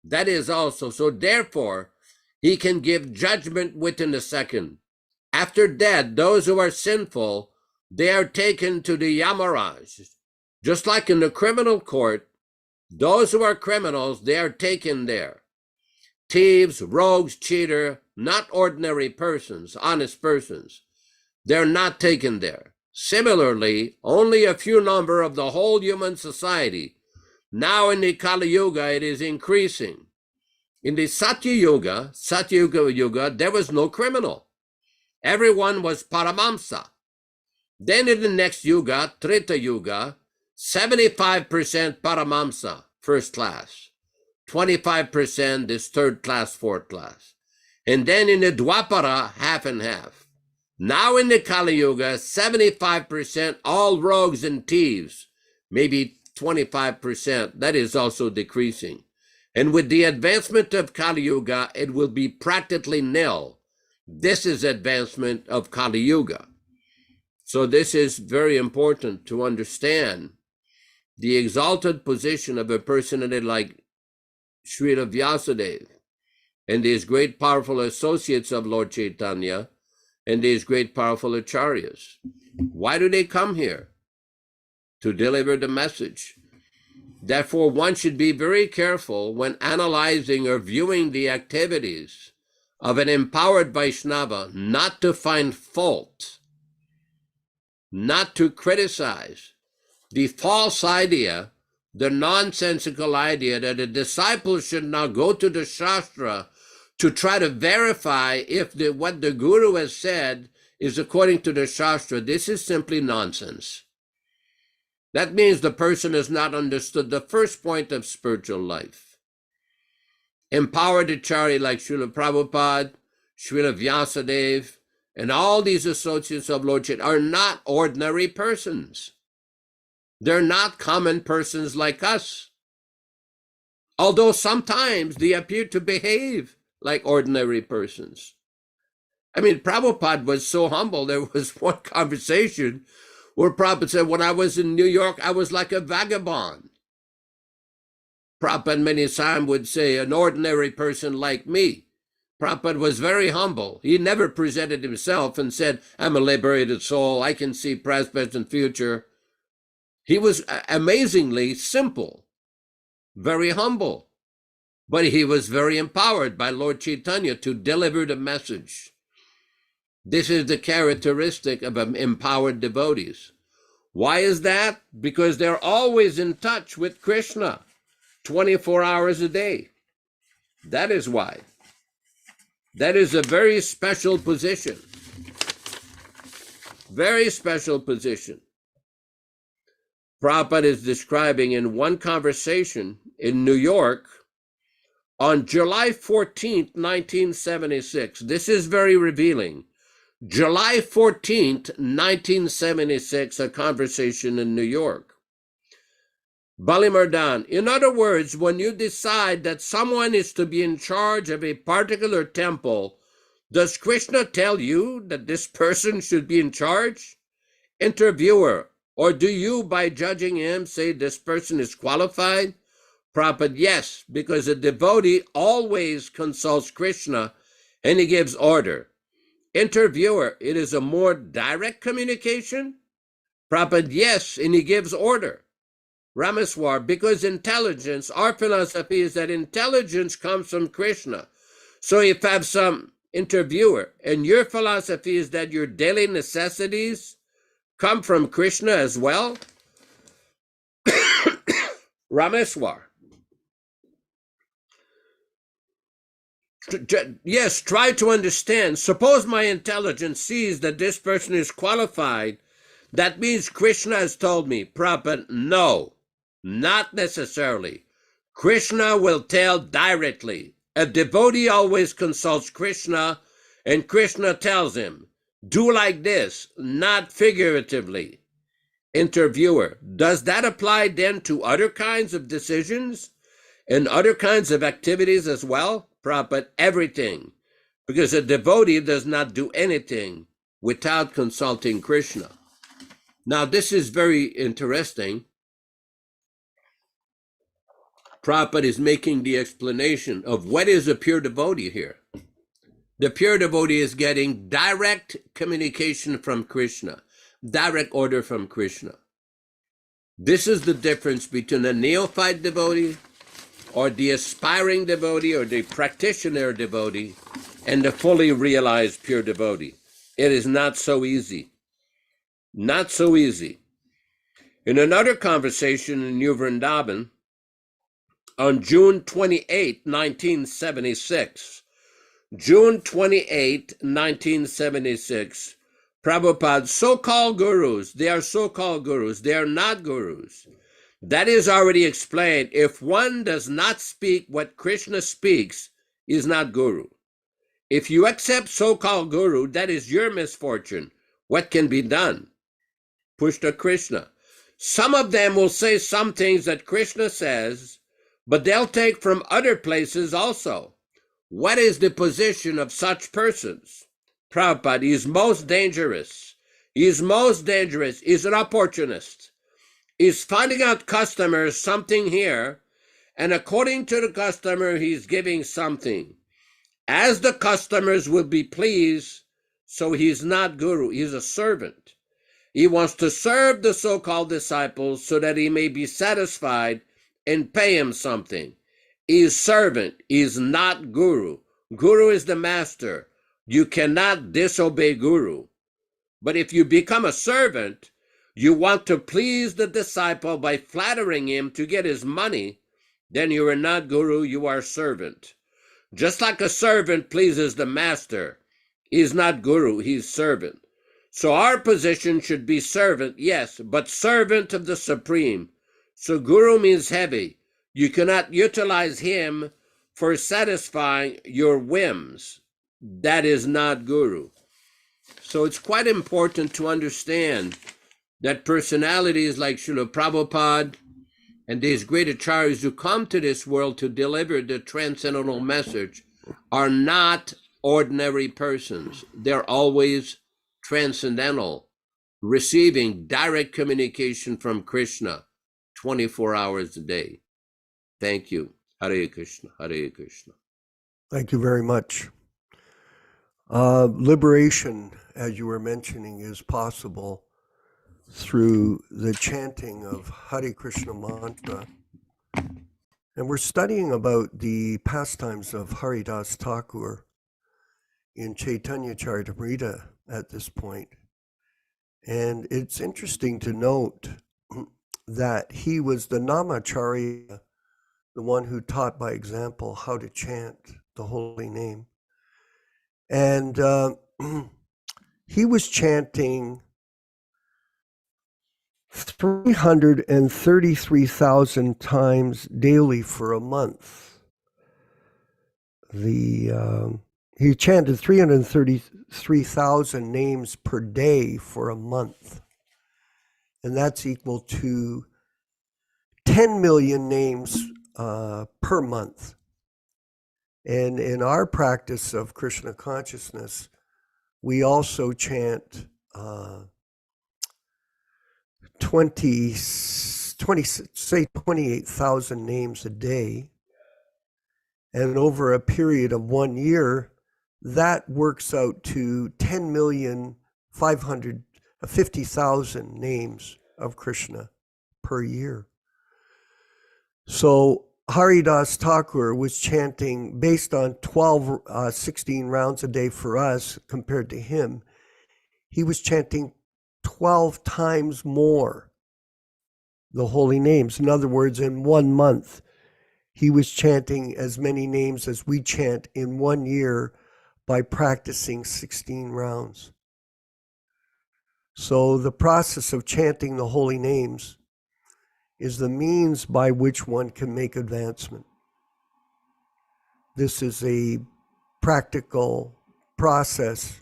That is also. So therefore, he can give judgment within a second. After death, those who are sinful, they are taken to the Yamaraj. Just like in the criminal court, those who are criminals, they are taken there. Thieves, rogues, cheater, not ordinary persons, honest persons. They're not taken there. Similarly, only a few number of the whole human society. Now in the Kali Yuga, it is increasing. In the Satya Yuga, there was no criminal. Everyone was Paramamsa. Then in the next Yuga, Treta Yuga, 75% Paramamsa, first class. 25% is third class, fourth class. And then in the Dwapara, half and half. Now in the Kali Yuga, 75% all rogues and thieves, maybe 25%. That is also decreasing. And with the advancement of Kali Yuga, it will be practically nil. This is advancement of Kali Yuga. So this is very important to understand the exalted position of a personality like Śrīla Vyāsadeva and these great powerful associates of Lord Chaitanya and these great powerful acharyas. Why do they come here? To deliver the message. Therefore, one should be very careful when analyzing or viewing the activities of an empowered Vaishnava, not to find fault, not to criticize the false idea, the nonsensical idea that a disciple should now go to the Shastra to try to verify if what the Guru has said is according to the Shastra. This is simply nonsense. That means the person has not understood the first point of spiritual life. Empowered acharya like Śrīla Prabhupāda, Śrīla Vyāsadeva, and all these associates of Lord Chaitanya are not ordinary persons. They're not common persons like us. Although sometimes they appear to behave like ordinary persons. I mean, Prabhupada was so humble. There was one conversation where Prabhupada said, when I was in New York, I was like a vagabond. Prabhupada many times would say, an ordinary person like me. Prabhupada was very humble. He never presented himself and said, I'm a liberated soul. I can see past, present, and future. He was amazingly simple, very humble, but he was very empowered by Lord Chaitanya to deliver the message. This is the characteristic of empowered devotees. Why is that? Because they're always in touch with Krishna, 24 hours a day. That is why. That is a very special position. Very special position. Prabhupada is describing in one conversation in New York on July 14th, 1976. This is very revealing. July 14th, 1976, a conversation in New York. Bali Mardan, in other words, when you decide that someone is to be in charge of a particular temple, does Krishna tell you that this person should be in charge? Interviewer, or do you, by judging him, say this person is qualified? Prabhupada, yes, because a devotee always consults Krishna and he gives order. Interviewer, it is a more direct communication? Prabhupada, yes, and he gives order. Rameswar, because intelligence, our philosophy is that intelligence comes from Krishna. So if you have some interviewer, and your philosophy is that your daily necessities come from Krishna as well? Rameswar. Yes, try to understand. Suppose my intelligence sees that this person is qualified. That means Krishna has told me. Prabhupada, no, not necessarily. Krishna will tell directly. A devotee always consults Krishna, and Krishna tells him, do like this, not figuratively. Interviewer, does that apply then to other kinds of decisions and other kinds of activities as well? Prabhupada, everything, because a devotee does not do anything without consulting Krishna. Now, this is very interesting. Prabhupada is making the explanation of what is a pure devotee here. The pure devotee is getting direct communication from Krishna, direct order from Krishna. This is the difference between a neophyte devotee or the aspiring devotee or the practitioner devotee and the fully realized pure devotee. It is not so easy. Not so easy. In another conversation in New Vrindavan, on June 28, 1976, June 28, 1976, Prabhupada's so-called gurus, they are so-called gurus, they are not gurus. That is already explained. If one does not speak what Krishna speaks, is not guru. If you accept so-called guru, that is your misfortune. What can be done? Push to Krishna. Some of them will say some things that Krishna says, but they'll take from other places also. What is the position of such persons? Prabhupada is most dangerous. He is most dangerous. He's an opportunist. He's finding out customers something here, and according to the customer, he's giving something. As the customers will be pleased, so he's not guru, he's a servant. He wants to serve the so-called disciples so that he may be satisfied and pay him something. He's servant, he's not guru. Guru is the master. You cannot disobey guru. But if you become a servant, you want to please the disciple by flattering him to get his money, then you are not guru, you are servant. Just like a servant pleases the master, he's not guru, he's servant. So our position should be servant, yes, but servant of the Supreme. So guru means heavy. You cannot utilize him for satisfying your whims. That is not guru. So it's quite important to understand that personalities like Śrīla Prabhupāda and these great acharyas who come to this world to deliver the transcendental message are not ordinary persons. They're always transcendental, receiving direct communication from Krishna 24 hours a day. Thank you. Hare Krishna, Hare Krishna. Thank you very much. Liberation, as you were mentioning, is possible through the chanting of Hare Krishna mantra. And we're studying about the pastimes of Haridas Thakur in Chaitanya Charitamrita at this point. And it's interesting to note that he was the Namacharya, the one who taught by example how to chant the holy name. And he was chanting 333,000 times daily for a month. He chanted 333,000 names per day for a month. And that's equal to 10 million names per month. And in our practice of Krishna consciousness, we also chant 28,000 names a day. And over a period of 1 year, that works out to 10,550,000 names of Krishna per year. So Haridas Thakur was chanting based on 16 rounds a day for us compared to him. He was chanting 12 times more the holy names. In other words, in 1 month, he was chanting as many names as we chant in 1 year by practicing 16 rounds. So the process of chanting the holy names is the means by which one can make advancement. This is a practical process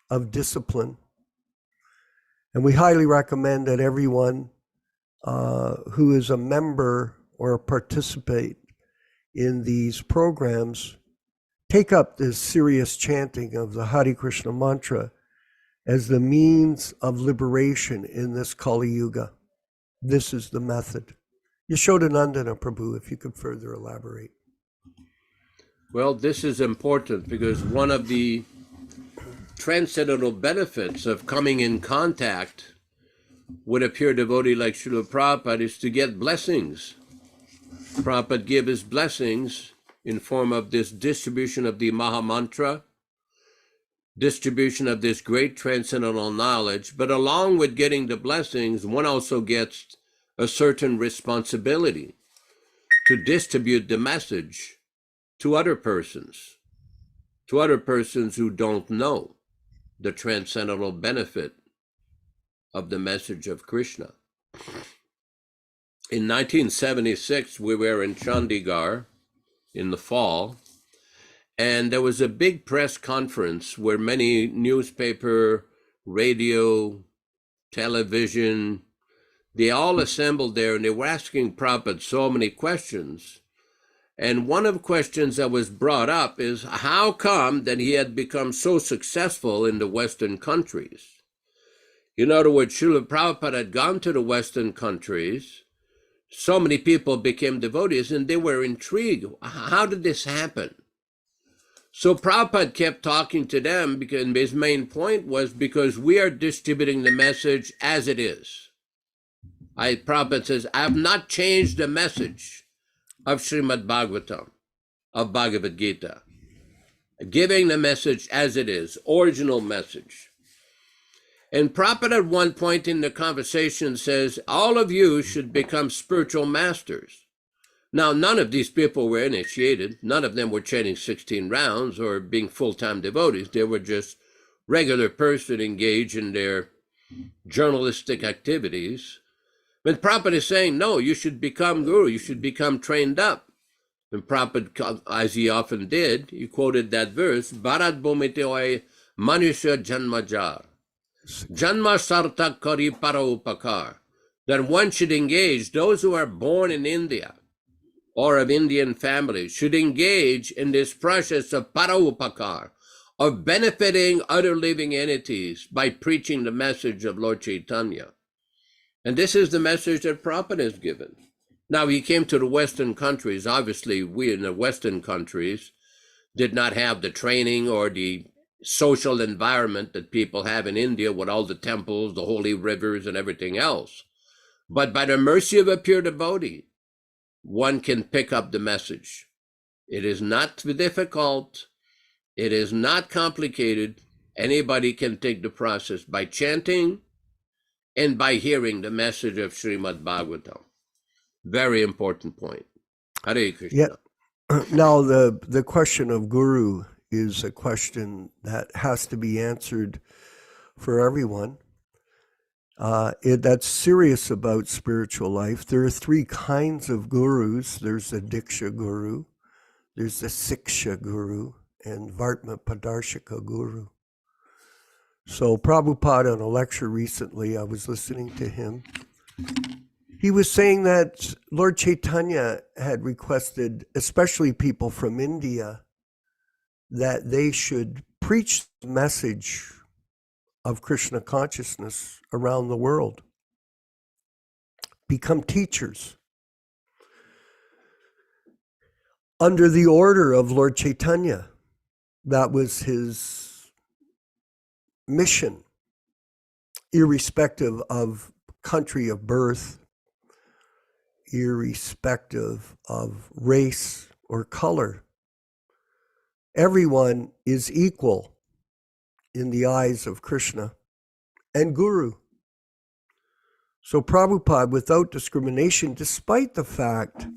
of discipline. And we highly recommend that everyone who is a member or participate in these programs take up this serious chanting of the Hare Krishna mantra as the means of liberation in this Kali Yuga. This is the method. Yashodanandana Prabhu, if you could further elaborate. Well, this is important because one of the transcendental benefits of coming in contact with a pure devotee like Śrīla Prabhupada is to get blessings. Prabhupada gave his blessings in form of this distribution of the Maha Mantra, distribution of this great transcendental knowledge, but along with getting the blessings, one also gets a certain responsibility to distribute the message to other persons who don't know the transcendental benefit of the message of Krishna. In 1976, we were in Chandigarh in the fall, and there was a big press conference where many newspaper, radio, television, they all assembled there, and they were asking Prabhupada so many questions. And one of the questions that was brought up is how come that he had become so successful in the Western countries? In other words, Śrīla Prabhupada had gone to the Western countries, so many people became devotees, and they were intrigued. How did this happen? So Prabhupada kept talking to them, because his main point was because we are distributing the message as it is. Prabhupada says, I have not changed the message of Śrīmad-Bhāgavatam, of Bhagavad Gita, giving the message as it is, original message. And Prabhupada at one point in the conversation says, all of you should become spiritual masters. Now, none of these people were initiated. None of them were chanting 16 rounds or being full-time devotees. They were just regular person engaged in their journalistic activities. But Prabhupada is saying, no, you should become guru, you should become trained up. And Prabhupada, as he often did, he quoted that verse, Bharat Bhumite Manusya Janmajar, Janma Sartak Kari Para Upakar, that one should engage, those who are born in India or of Indian families should engage in this process of Para Upakar, of benefiting other living entities by preaching the message of Lord Chaitanya. And this is the message that Prabhupada has given. Now, he came to the Western countries. Obviously, we in the Western countries did not have the training or the social environment that people have in India with all the temples, the holy rivers, and everything else. But by the mercy of a pure devotee, one can pick up the message. It is not difficult. It is not complicated. Anybody can take the process by chanting and by hearing the message of Śrīmad-Bhāgavatam. Very important point. Hare Krishna. Yeah. Now, the question of guru is a question that has to be answered for everyone. That's serious about spiritual life. There are three kinds of gurus. There's the Diksha Guru, there's the Siksha Guru, and Vartma Padarshika Guru. So Prabhupada, in a lecture recently, I was listening to him. He was saying that Lord Chaitanya had requested, especially people from India, that they should preach the message of Krishna consciousness around the world, become teachers. Under the order of Lord Chaitanya, that was his mission, irrespective of country of birth, irrespective of race or color. Everyone is equal in the eyes of Krishna and Guru. So Prabhupada, without discrimination, despite the fact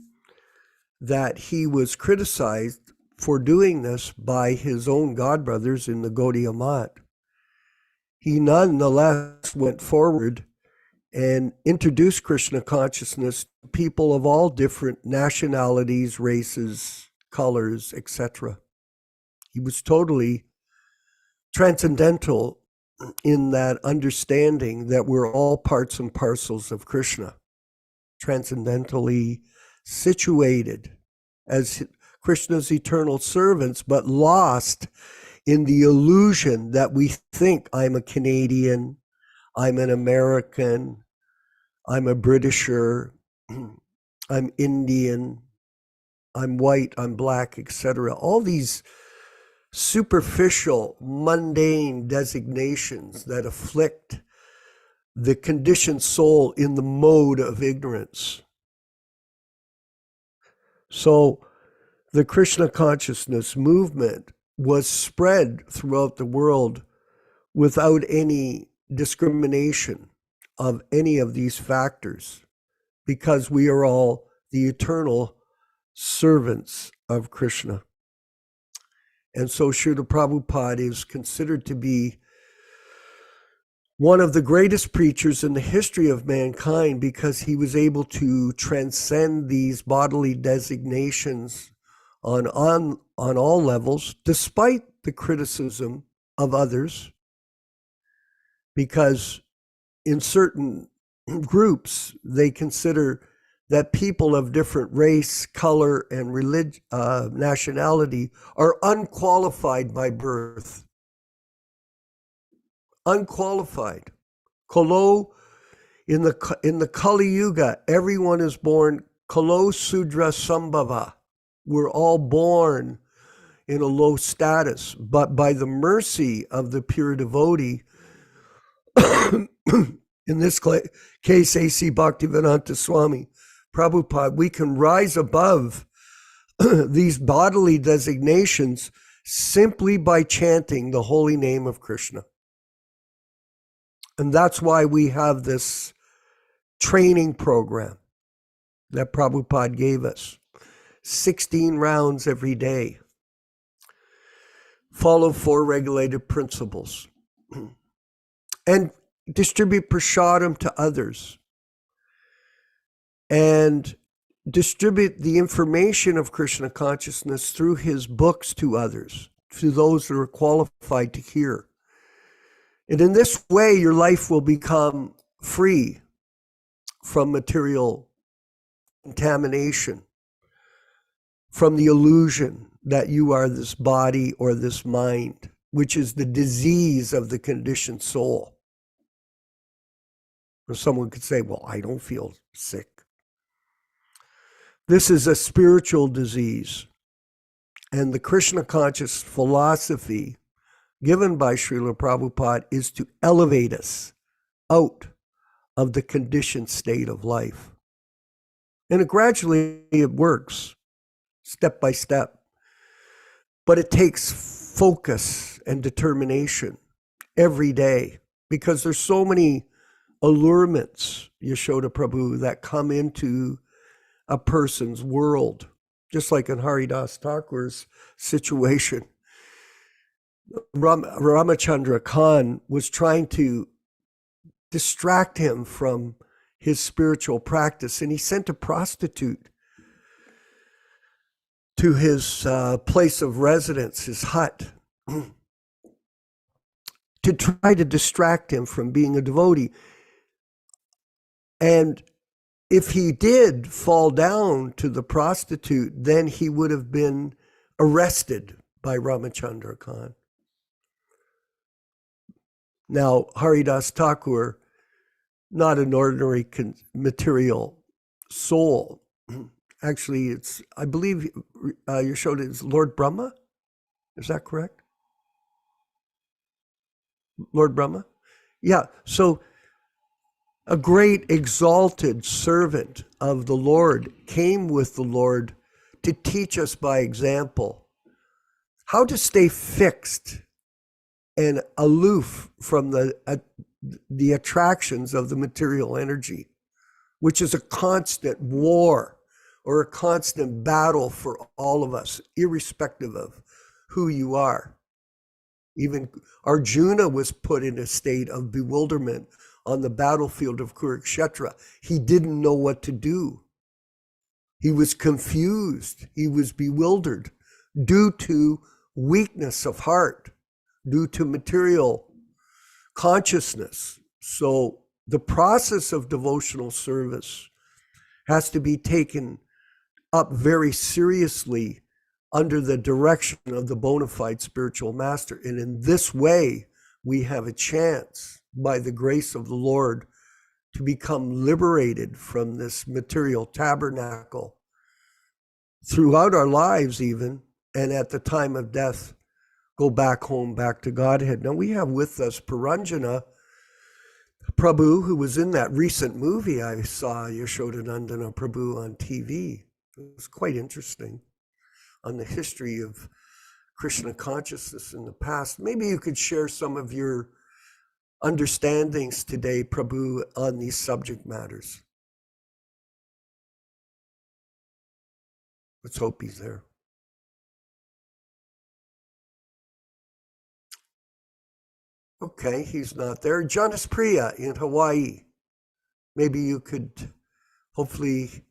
that he was criticized for doing this by his own godbrothers in the Gaudiya Math, he nonetheless went forward and introduced Krishna consciousness to people of all different nationalities, races, colors, etc. He was totally transcendental in that understanding that we're all parts and parcels of Krishna, transcendentally situated as Krishna's eternal servants, but lost in the illusion that we think I'm a Canadian, I'm an American, I'm a Britisher, I'm Indian, I'm white, I'm black, etc. All these superficial, mundane designations that afflict the conditioned soul in the mode of ignorance. So the Krishna consciousness movement was spread throughout the world without any discrimination of any of these factors, because we are all the eternal servants of Krishna. And so Śrīla Prabhupāda is considered to be one of the greatest preachers in the history of mankind, because he was able to transcend these bodily designations on all levels, despite the criticism of others, because in certain groups, they consider that people of different race, color, and nationality are unqualified by birth. Unqualified. Kalo, in the Kali Yuga, everyone is born Kalo Sudra Sambhava. We're all born in a low status, but by the mercy of the pure devotee, in this case, A.C. Bhaktivedanta Swami Prabhupada, we can rise above these bodily designations simply by chanting the holy name of Krishna. And that's why we have this training program that Prabhupada gave us. 16 rounds every day. Follow 4 regulated principles. And distribute prasadam to others. And distribute the information of Krishna consciousness through his books to others, to those that are qualified to hear. And in this way, your life will become free from material contamination, from the illusion that you are this body or this mind, which is the disease of the conditioned soul. Or someone could say, well, I don't feel sick. This is a spiritual disease. And the Krishna conscious philosophy given by Śrīla Prabhupāda is to elevate us out of the conditioned state of life. And gradually it works, step by step. But it takes focus and determination every day, because there's so many allurements, Yashoda Prabhu, that come into a person's world, just like in Haridas Thakur's situation. Ramachandra Khan was trying to distract him from his spiritual practice, and he sent a prostitute to his place of residence, his hut, to try to distract him from being a devotee. And if he did fall down to the prostitute, then he would have been arrested by Ramachandra Khan. Now, Haridas Thakur, not an ordinary material soul. Actually, it's, I believe, Yashoda is Lord Brahma. Is that correct? Lord Brahma? Yeah, so a great exalted servant of the Lord came with the Lord to teach us by example how to stay fixed and aloof from the attractions of the material energy, which is a constant war or a constant battle for all of us, irrespective of who you are. Even Arjuna was put in a state of bewilderment on the battlefield of Kurukshetra. He didn't know what to do. He was confused. He was bewildered due to weakness of heart, due to material consciousness. So the process of devotional service has to be taken up very seriously under the direction of the bona fide spiritual master. And in this way, we have a chance, by the grace of the Lord, to become liberated from this material tabernacle throughout our lives even, and at the time of death, go back home, back to Godhead. Now we have with us Puranjana Prabhu, who was in that recent movie I saw, Yashodanandana Prabhu, on TV. It was quite interesting on the history of Krishna consciousness in the past. Maybe you could share some of your understandings today, Prabhu, on these subject matters. Let's hope he's there. Okay, he's not there. Jonas Priya in Hawaii. Maybe you could hopefully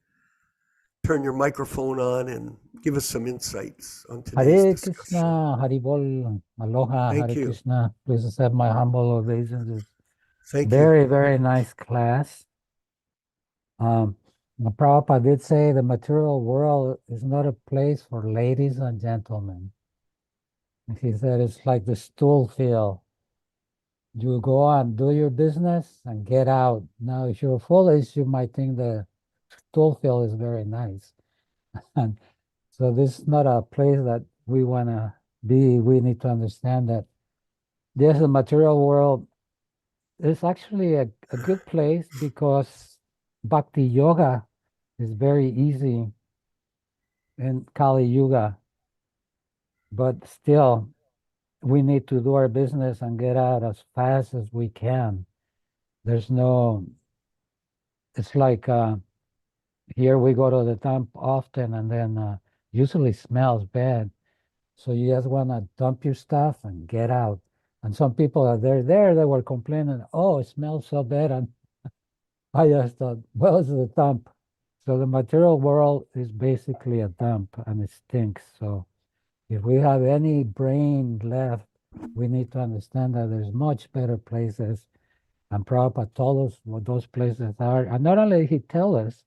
turn your microphone on and give us some insights on today's Hare discussion. Krishna, Haribol, Aloha, Thank Hare you. Krishna. Please accept my humble obeisances. Thank Very, you. very nice class. Prabhupada did say the material world is not a place for ladies and gentlemen. He said it's like the stool field. You go and do your business and get out. Now, if you're foolish, you might think the stool field is very nice. And so this is not a place that we want to be. We need to understand that there's the material world. It's actually a good place because bhakti yoga is very easy in Kali Yuga. But still, we need to do our business and get out as fast as we can. There's no, it's like here we go to the dump often and then usually smells bad. So you just want to dump your stuff and get out. And some people are there, they were complaining, oh, it smells so bad. And I just thought, well, it's a dump. So the material world is basically a dump and it stinks. So if we have any brain left, we need to understand that there's much better places. And Prabhupada told us what those places are. And not only did he tell us,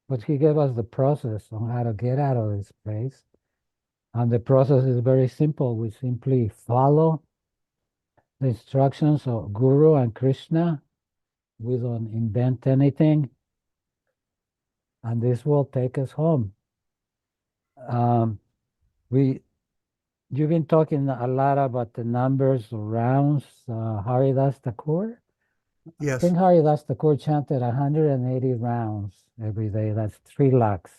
but he gave us the process on how to get out of this place. And the process is very simple. We simply follow the instructions of Guru and Krishna. We don't invent anything. And this will take us home. You've been talking a lot about the numbers of rounds, Haridas Thakur. I Yes. think Haridas Thakur chanted 180 rounds every day. That's 3 lakhs.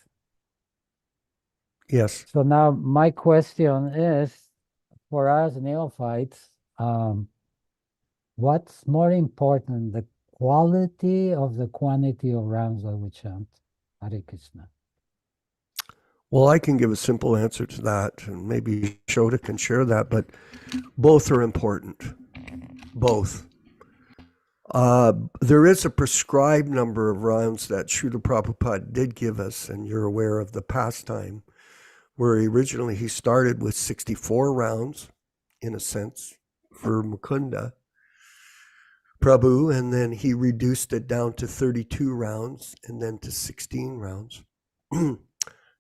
Yes. So now my question is, for us neophytes, what's more important, the quality of the quantity of rounds that we chant? Hare Krishna. Well, I can give a simple answer to that, and maybe Shoda can share that, but both are important. Both. There is a prescribed number of rounds that Śrīla Prabhupāda did give us, and you're aware of the pastime, where originally he started with 64 rounds, in a sense, for Mukunda Prabhu, and then he reduced it down to 32 rounds, and then to 16 rounds.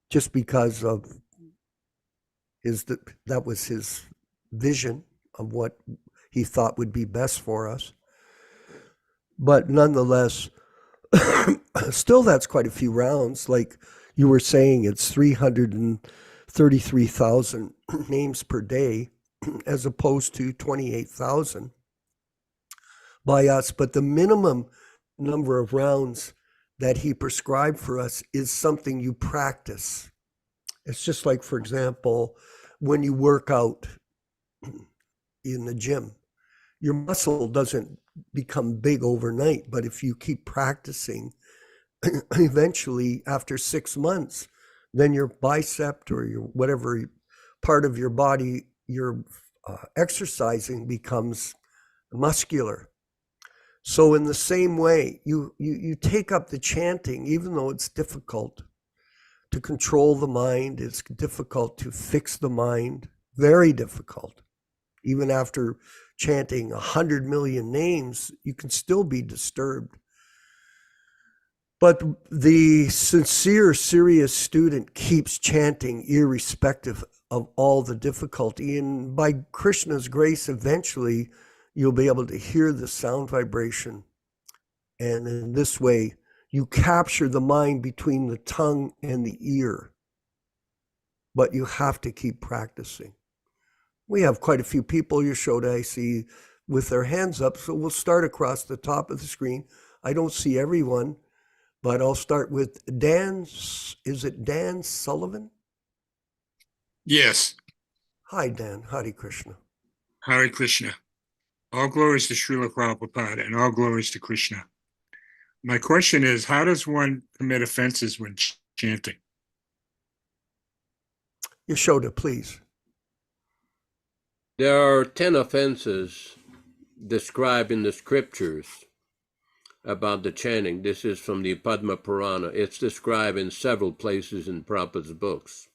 Just because of that was his vision of what he thought would be best for us. But nonetheless, still that's quite a few rounds. Like you were saying, it's 333,000 names per day, as opposed to 28,000 by us. But the minimum number of rounds that he prescribed for us is something you practice. It's just like, for example, when you work out in the gym, your muscle doesn't become big overnight, but if you keep practicing, eventually after 6 months, then your bicep or your whatever part of your body you're exercising becomes muscular. So in the same way, you take up the chanting, even though it's difficult to control the mind, it's difficult to fix the mind, very difficult. Even after chanting 100 million names, you can still be disturbed. But the sincere, serious student keeps chanting irrespective of all the difficulty. And by Krishna's grace, eventually, you'll be able to hear the sound vibration And in this way, you capture the mind between the tongue and the ear. But you have to keep practicing. We have quite a few people, Yashoda, I see, with their hands up. So we'll start across the top of the screen. I don't see everyone, but I'll start with Dan. Is it Dan Sullivan? Yes. Hi, Dan. Hare Krishna. Hare Krishna. All glories to Śrīla Prabhupāda and all glories to Krishna. My question is, how does one commit offenses when chanting? Yashoda, please. There are 10 offenses described in the scriptures about the chanting. This is from the Padma Purana. It's described in several places in Prabhupada's books.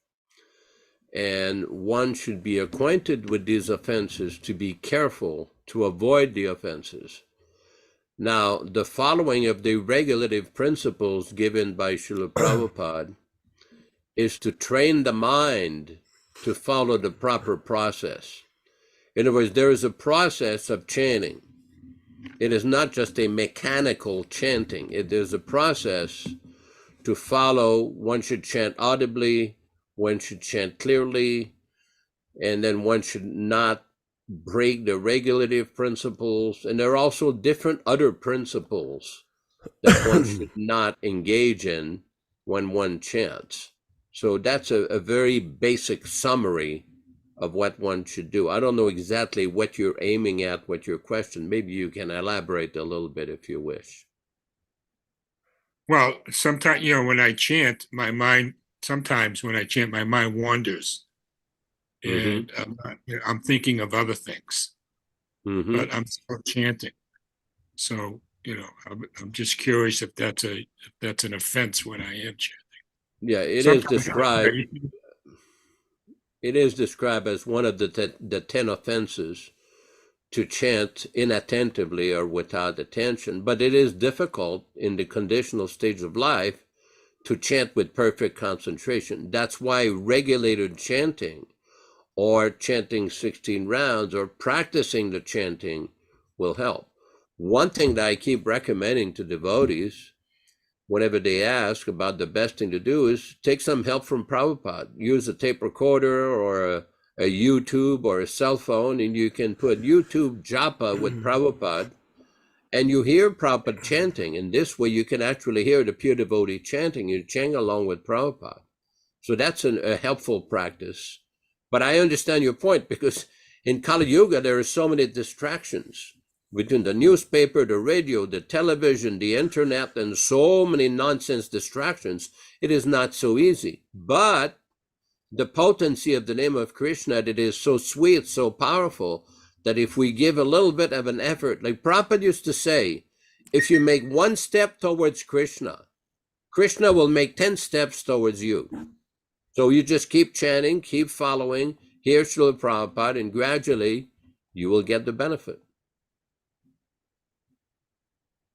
And one should be acquainted with these offenses to be careful to avoid the offenses. Now, the following of the regulative principles given by Śrīla Prabhupada is to train the mind to follow the proper process. In other words, there is a process of chanting. It is not just a mechanical chanting. There's a process to follow. One should chant audibly, one should chant clearly, and then one should not break the regulative principles. And there are also different other principles that one should not engage in when one chants. So that's a very basic summary of what one should do. I don't know exactly what you're aiming at, what your question. Maybe you can elaborate a little bit if you wish. Well, sometimes, when I chant, my mind wanders. And I'm thinking of other things, but I'm still chanting. So, I'm just curious if that's an offense when I am chanting. Yeah, it is described as one of the 10 offenses to chant inattentively or without attention. But it is difficult in the conditional stage of life to chant with perfect concentration. That's why regulated chanting or chanting 16 rounds or practicing the chanting will help. One thing that I keep recommending to devotees whenever they ask about the best thing to do is take some help from Prabhupada. Use a tape recorder or a YouTube or a cell phone, and you can put YouTube japa with Prabhupada, and you hear Prabhupada chanting. And this way you can actually hear the pure devotee chanting. You chant along with Prabhupada. So that's a helpful practice. But I understand your point, because in Kali Yuga, there are so many distractions between the newspaper, the radio, the television, the internet, and so many nonsense distractions. It is not so easy. But the potency of the name of Krishna, it is so sweet, so powerful, that if we give a little bit of an effort, like Prabhupada used to say, if you make one step towards Krishna, Krishna will make 10 steps towards you. So you just keep chanting, keep following, hear Śrīla Prabhupada, and gradually you will get the benefit.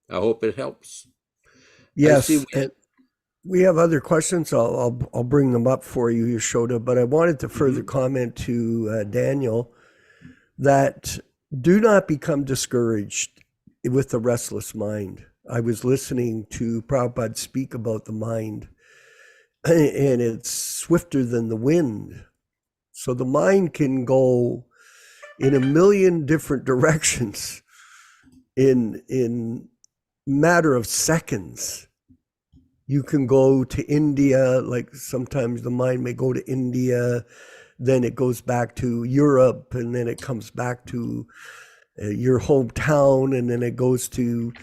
I hope it helps. Yes, and we have other questions. I'll bring them up for you, Yashoda, but I wanted to further comment to Daniel that do not become discouraged with the restless mind. I was listening to Prabhupada speak about the mind, and it's swifter than the wind. So the mind can go in a million different directions in matter of seconds. You can go to India, like sometimes the mind may go to India, then it goes back to Europe, and then it comes back to your hometown, and then it goes to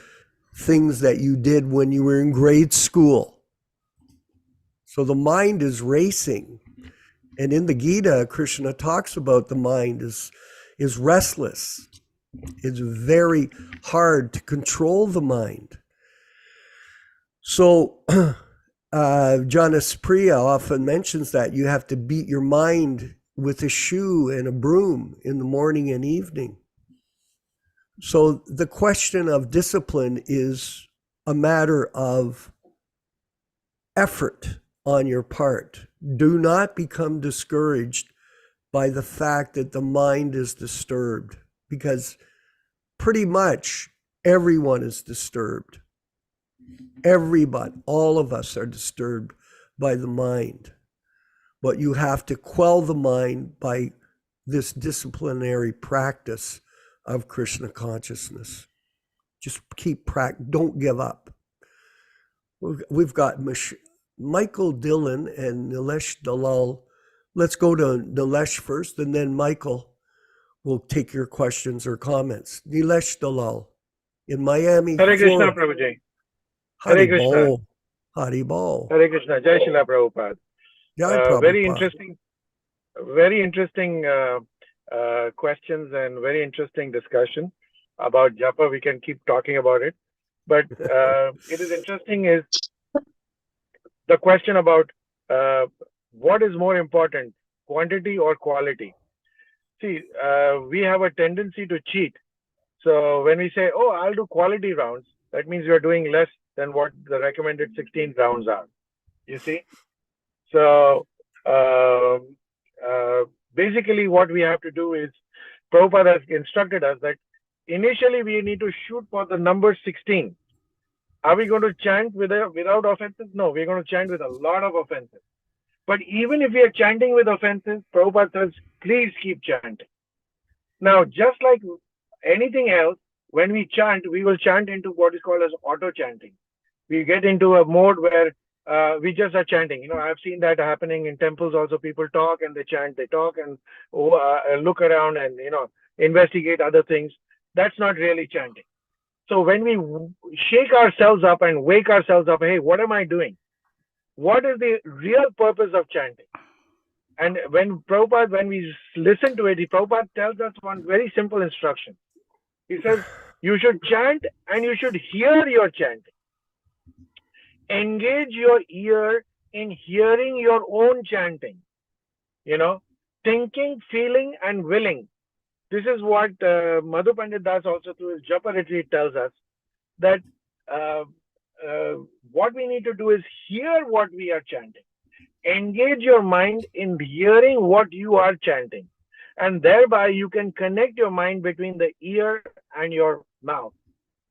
things that you did when you were in grade school. So the mind is racing. And in the Gita, Krishna talks about the mind is restless. It's very hard to control the mind. So Jonas Priya often mentions that you have to beat your mind with a shoe and a broom in the morning and evening. So the question of discipline is a matter of effort on your part. Do not become discouraged by the fact that the mind is disturbed, because pretty much everyone is disturbed. Everybody, all of us are disturbed by the mind. But you have to quell the mind by this disciplinary practice of Krishna consciousness. Just keep don't give up. We've got Michael Dillon and Nilesh Dalal. Let's go to Nilesh first, and then Michael will take your questions or comments. Nilesh Dalal in Miami. Hare Krishna, Florida. Prabhuji. Hare Krishna. Bol. Hare Bol. Hare Krishna. Jai Śrīla Prabhupāda. Jai Prabhupada. Very interesting questions and very interesting discussion about japa. We can keep talking about it. But it is interesting is the question about what is more important, quantity or quality? See, we have a tendency to cheat. So when we say, oh, I'll do quality rounds, that means you're doing less than what the recommended 16 rounds are. You see? So basically what we have to do is, Prabhupada has instructed us that initially we need to shoot for the number 16. Are we going to chant without offenses? No, we're going to chant with a lot of offenses. But even if we are chanting with offenses, Prabhupada says, please keep chanting. Now, just like anything else, when we chant, we will chant into what is called as auto-chanting. We get into a mode where we just are chanting. You know, I've seen that happening in temples also. People talk and they chant, they talk and look around and, you know, investigate other things. That's not really chanting. So when we shake ourselves up and wake ourselves up, hey, what am I doing? What is the real purpose of chanting? And when we listen to it, Prabhupada tells us one very simple instruction. He says, you should chant and you should hear your chanting. Engage your ear in hearing your own chanting. You know, thinking, feeling, and willing. This is what Madhu Pandit Das also through his Japa retreat tells us, that what we need to do is hear what we are chanting. Engage your mind in hearing what you are chanting. And thereby you can connect your mind between the ear and your mouth.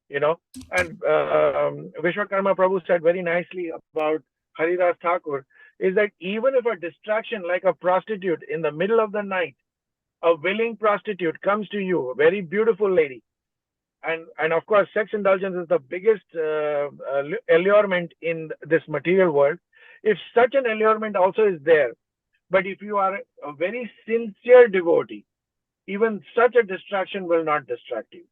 You know, and Vishwakarma Prabhu said very nicely about Haridas Thakur, is that even if a distraction like a prostitute in the middle of the night, a willing prostitute comes to you, a very beautiful lady, and of course sex indulgence is the biggest allurement in this material world. If such an allurement also is there, but if you are a very sincere devotee, even such a distraction will not distract you.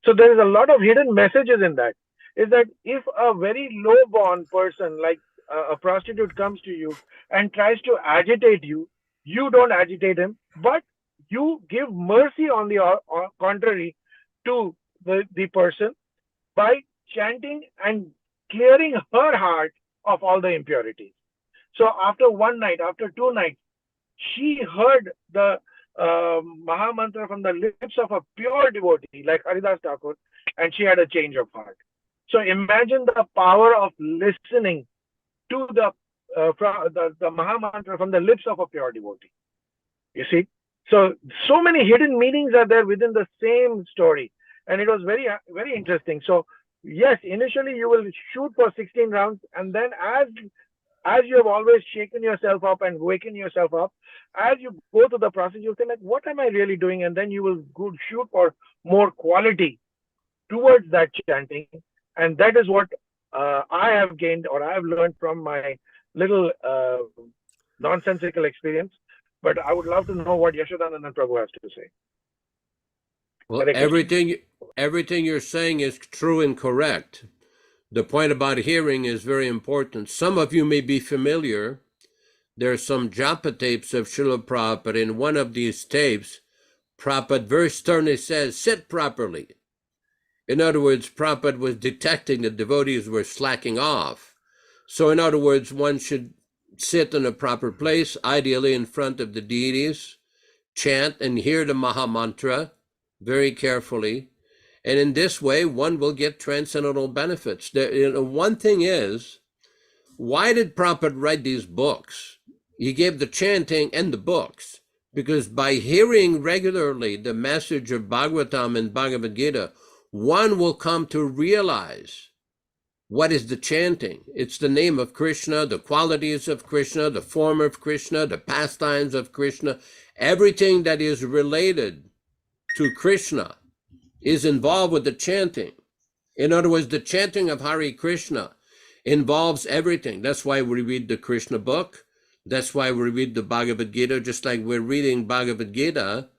So there is a lot of hidden messages in that. Is that if a very low-born person like a prostitute comes to you and tries to agitate you, you don't agitate him, but you give mercy on the contrary to the person by chanting and clearing her heart of all the impurities. So after one night, after 2 nights, she heard the Maha Mantra from the lips of a pure devotee like Haridas Thakur, and she had a change of heart. So imagine the power of listening to the Maha Mantra from the lips of a pure devotee. You see? So many hidden meanings are there within the same story. And it was very, very interesting. So yes, initially you will shoot for 16 rounds, and then as you have always shaken yourself up and waken yourself up, as you go through the process, you'll say like, what am I really doing? And then you will go shoot for more quality towards that chanting. And that is what I have gained, or I have learned from my little nonsensical experience. But I would love to know what Yashodananda Prabhu has to say. Well, everything you're saying is true and correct. The point about hearing is very important. Some of you may be familiar. There are some japa tapes of Śrīla Prabhupada. In one of these tapes, Prabhupada very sternly says, sit properly. In other words, Prabhupada was detecting that devotees were slacking off. So in other words, one should sit in a proper place, ideally in front of the deities, chant and hear the Maha Mantra very carefully. And in this way, one will get transcendental benefits. One thing is, why did Prabhupada write these books? He gave the chanting and the books, because by hearing regularly the message of Bhagavatam and Bhagavad Gita, one will come to realize What is the chanting? It's the name of Krishna, the qualities of Krishna, the form of Krishna, the pastimes of Krishna. Everything that is related to Krishna is involved with the chanting. In other words, the chanting of Hare Krishna involves everything. That's why we read the Krishna book. That's why we read the Bhagavad Gita, just like we're reading Bhagavad Gita,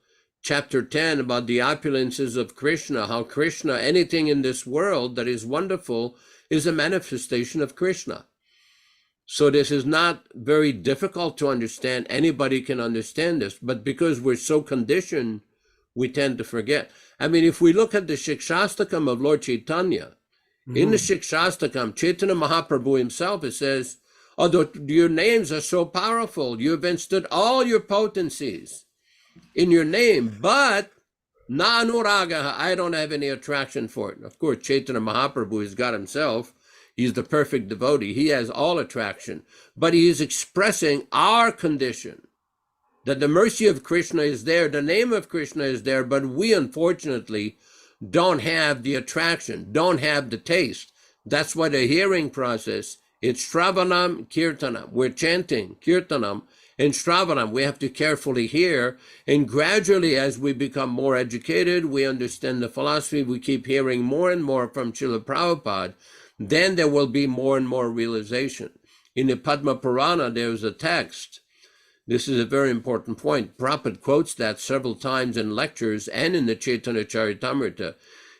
chapter 10, about the opulences of Krishna, how Krishna, anything in this world that is wonderful, is a manifestation of Krishna. So this is not very difficult to understand. Anybody can understand this, but because we're so conditioned, we tend to forget. I mean, if we look at the Shikshastakam of Lord Chaitanya, in the Shikshastakam, Chaitanya Mahaprabhu himself, it says, although your names are so powerful, you've instilled all your potencies in your name, but na anuragaha, I don't have any attraction for it. Of course, Chaitanya Mahaprabhu is God himself. He's the perfect devotee. He has all attraction, but he is expressing our condition, that the mercy of Krishna is there, the name of Krishna is there, but we unfortunately don't have the attraction, don't have the taste. That's why the hearing process, it's Shravanam, Kirtanam. We're chanting Kirtanam and Shravanam. We have to carefully hear, and gradually as we become more educated, we understand the philosophy, we keep hearing more and more from Śrīla Prabhupāda, then there will be more and more realization. In the Padma Purana, there's a text. This is a very important point. Prabhupada quotes that several times in lectures and in the Chaitanya Charitamrita.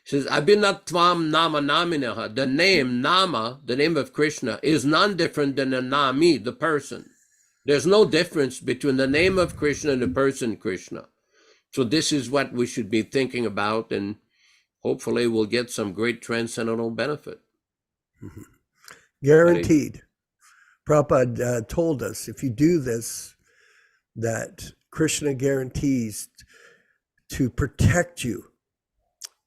He says, Abhinatvam Nama Naminaha. The name Nama, the name of Krishna, is none different than the Nami, the person. There's no difference between the name of Krishna and the person Krishna. So this is what we should be thinking about, and hopefully we'll get some great transcendental benefit. Guaranteed. Prabhupada told us, if you do this, that Krishna guarantees to protect you.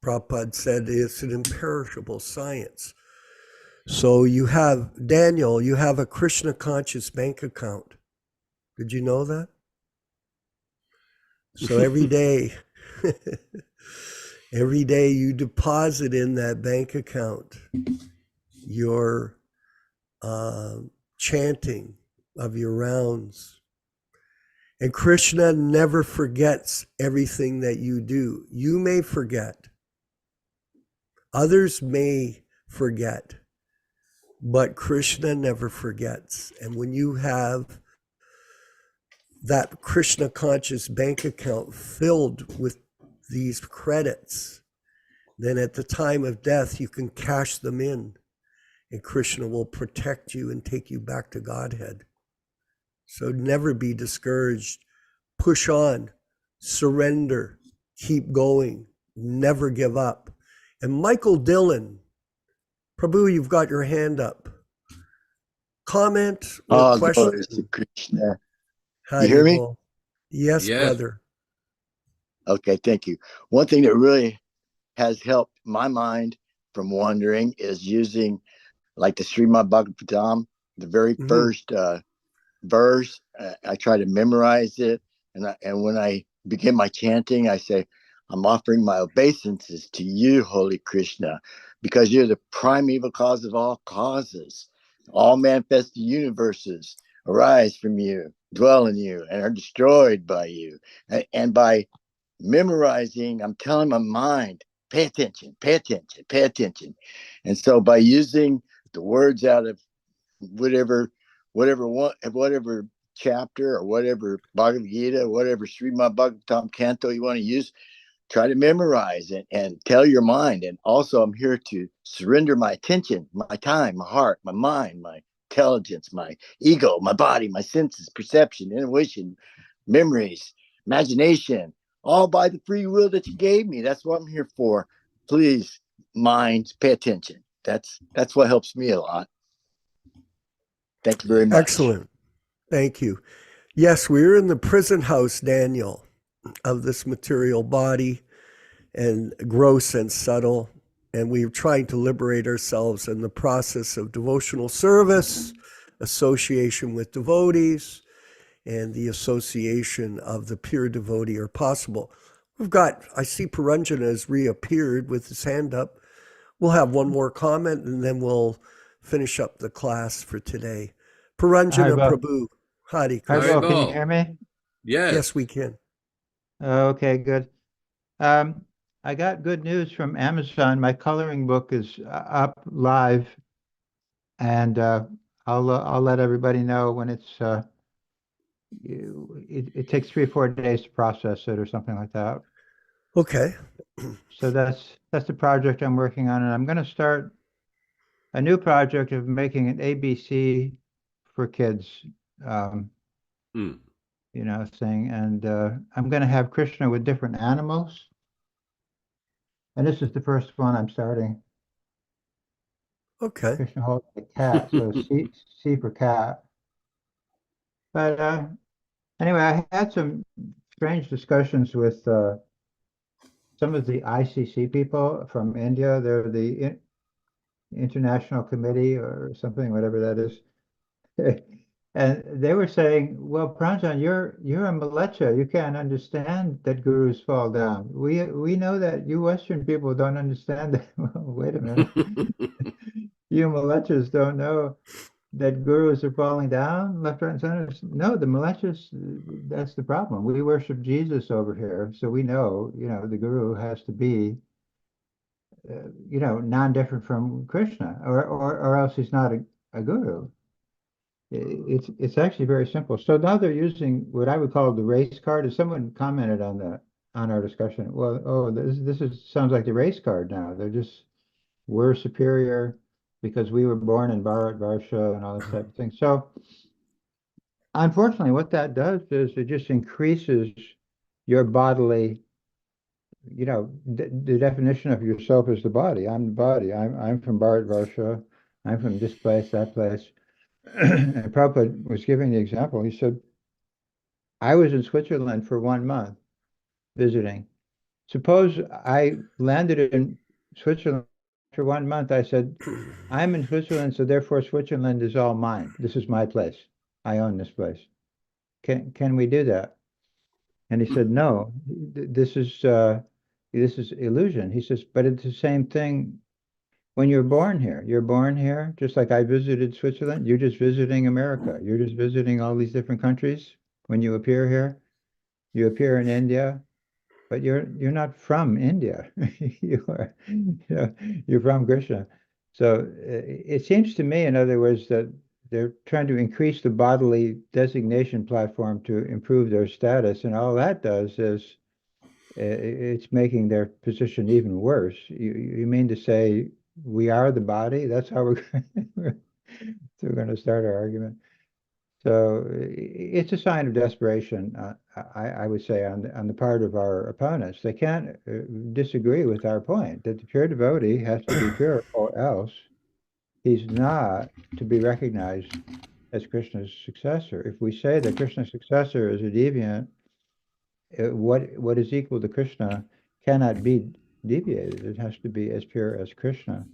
Prabhupada said it's an imperishable science. So you have, Daniel, you have a Krishna conscious bank account. Did you know that? So every day, every day you deposit in that bank account your chanting of your rounds. And Krishna never forgets everything that you do. You may forget. Others may forget. But Krishna never forgets. And when you have that Krishna conscious bank account filled with these credits, then at the time of death, you can cash them in. And Krishna will protect you and take you back to Godhead. So never be discouraged. Push on, surrender, keep going, never give up. And Michael Dillon, Prabhu, you've got your hand up. Comment or question? Glory to Krishna. Hi, You hear me? Yes, Yes. brother. Okay, thank you. One thing that really has helped my mind from wandering is using like the Śrīmad-Bhāgavatam, the very first verse. I try to memorize it. And when I begin my chanting, I say, I'm offering my obeisances to you, Holy Krishna, because you're the primeval cause of all causes. All manifested universes arise from you, dwell in you, and are destroyed by you. And by memorizing, I'm telling my mind, pay attention, pay attention, pay attention. And so by using the words out of whatever chapter or whatever Bhagavad Gita, whatever Śrīmad-Bhāgavatam canto you want to use, try to memorize it and tell your mind. And also I'm here to surrender my attention, my time, my heart, my mind, my intelligence, my ego, my body, my senses, perception, intuition, memories, imagination, all by the free will that you gave me. That's what I'm here for. Please, mind, pay attention. That's what helps me a lot. Thank you very much. Excellent. Thank you. Yes, we're in the prison house, Daniel, of this material body, and gross and subtle. And we're trying to liberate ourselves in the process of devotional service, association with devotees, and the association of the pure devotee are possible. I see Paranjana has reappeared with his hand up. We'll have one more comment and then we'll finish up the class for today. Paranjana Prabhu, Hare Hi, Krishna. Bill. Can you hear me? Yes, we can. Okay, good. I got good news from Amazon. My coloring book is up live, and I'll let everybody know when it's. It takes 3 or 4 days to process it, or something like that. Okay. So that's the project I'm working on, and I'm going to start a new project of making an ABC for kids. You know, thing, and I'm going to have Krishna with different animals. And this is the first one I'm starting. Okay. Krishna holds a cat, so C for cat. But anyway, I had some strange discussions with some of the ICC people from India. They're the International Committee or something, whatever that is. And they were saying, well, Pranjan, you're a Malecha. You can't understand that gurus fall down. We know that you Western people don't understand that. Well, wait a minute. You Malechas don't know that gurus are falling down left, right, and center. No, the Malechas, that's the problem. We worship Jesus over here. So we know, the guru has to be, non-different from Krishna, or else he's not a guru. It's actually very simple. So now they're using what I would call the race card. As someone commented on our discussion, well, this sounds like the race card now. We're superior because we were born in Bharat Varsha and all this type of thing. So unfortunately, what that does is it just increases your bodily, the definition of yourself is the body. I'm the body. I'm from Bharat Varsha. I'm from this place, that place. And Prabhupada was giving the example. He said, I was in Switzerland for 1 month visiting. Suppose I landed in Switzerland for 1 month. I said, I'm in Switzerland, so therefore Switzerland is all mine. This is my place. I own this place. Can we do that? And he said, no, this is illusion. He says, but it's the same thing. When you're born here, just like I visited Switzerland, you're just visiting America. You're just visiting all these different countries. When you appear here, you appear in India, but you're not from India. You're from Krishna. So it seems to me, in other words, that they're trying to increase the bodily designation platform to improve their status, and all that does is it's making their position even worse. You mean to say we are the body? That's how we're going to start our argument. So it's a sign of desperation, I would say, on the part of our opponents. They can't disagree with our point that the pure devotee has to be pure, or else he's not to be recognized as Krishna's successor. If we say that Krishna's successor is a deviant, what is equal to Krishna cannot be deviated. It has to be as pure as Krishna.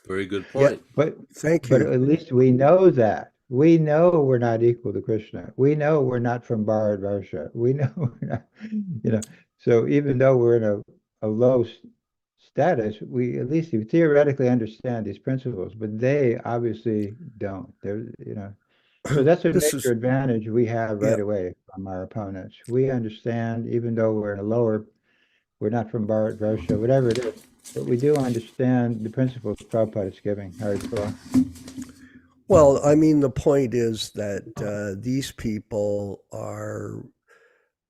Very good point. Yeah, but thank you. But at least we know that. We know we're not equal to Krishna. We know we're not from Bharat Varsha. We know we're not, So even though we're in a low status, we at least theoretically understand these principles, but they obviously don't. So that's a major advantage we have right away from our opponents. We understand, even though we're in a lower, we're not from Bharat Varsha, whatever it is, but we do understand the principles Prabhupada is giving. Hare Krishna. Well, I mean, the point is that these people are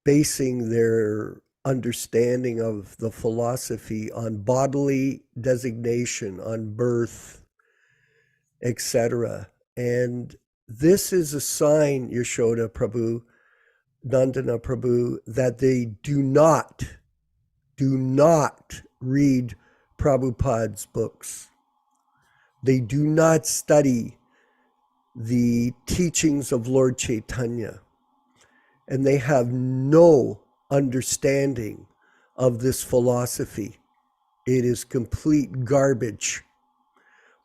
basing their understanding of the philosophy on bodily designation, on birth, etc. And this is a sign, Yashoda Prabhu, Nandana Prabhu, that they do not read Prabhupada's books. They do not study the teachings of Lord Chaitanya. And they have no understanding of this philosophy. It is complete garbage.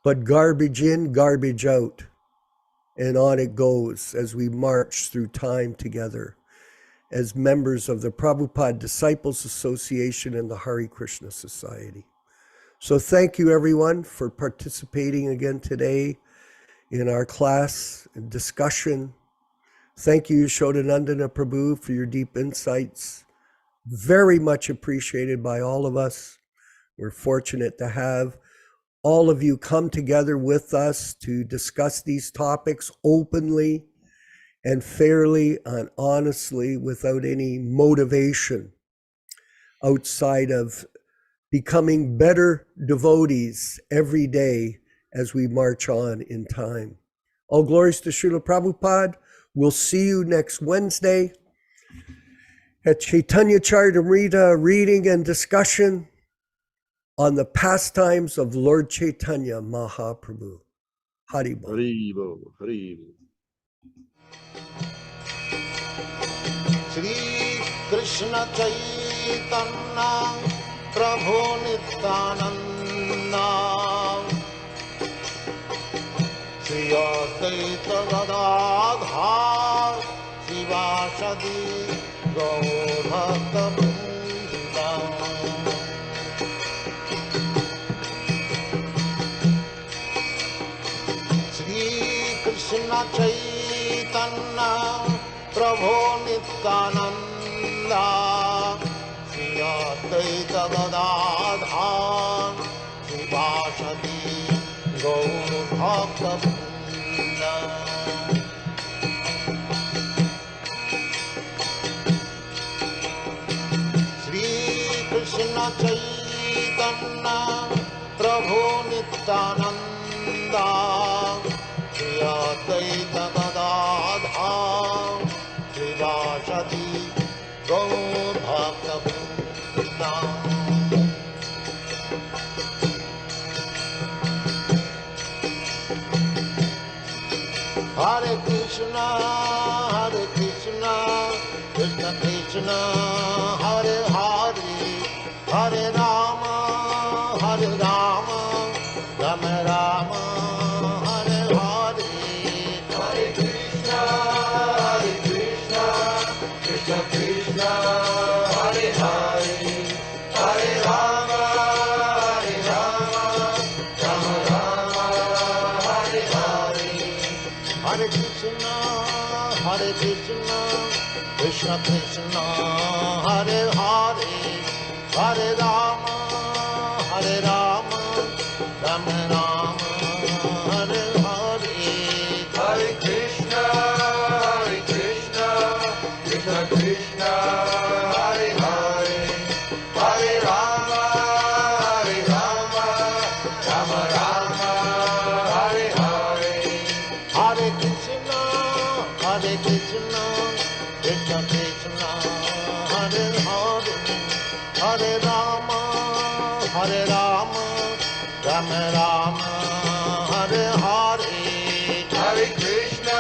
But garbage in, garbage out. And on it goes as we march through time together. as members of the Prabhupada Disciples Association and the Hare Krishna Society. So thank you everyone for participating again today in our class and discussion. Thank you, Yashodanandana Prabhu, for your deep insights. Very much appreciated by all of us. We're fortunate to have all of you come together with us to discuss these topics openly and fairly and honestly without any motivation outside of becoming better devotees every day as we march on in time. All glories to Śrīla Prabhupāda. We'll see you next Wednesday at Chaitanya Charitamrita reading and discussion on the pastimes of Lord Chaitanya Mahaprabhu. Haribol. Haribol, Haribol. Shri Krishna Chaitanya Prabhu Nityananda Shri Advaita Gadadhar Shivasadi Gaur Bhakta Vrinda Shri Krishna Chaitanya Prabhu Nityananda Shri Advaita Gadadhar Shivasadi Gaur Bhakta Vrinda Krishna Chaitanya Prabhu Nityananda Shri Advaita Gadadhar Shivasadi Gaur Bhakta Vrinda Hare Krishna, Krishna Krishna, Hare Hare, Hare Rama, Rama Rama, Hare Hare. Hare Krishna, Krishna Krishna, Hare Hare, Hare Rama, Rama Rama, Hare Hare. Hare Krishna, Krishna Krishna, Hare Hare, Hare Rama, Rama Rama, Hare Hare. Hare Krishna, Krishna Krishna, Hare Hare, Hare Rama, Rama Rama, Hare Hare. Hare Krishna, Krishna Krishna, Hare Hare, Hare Rama, Rama Rama, Hare Hare. Hare Krishna,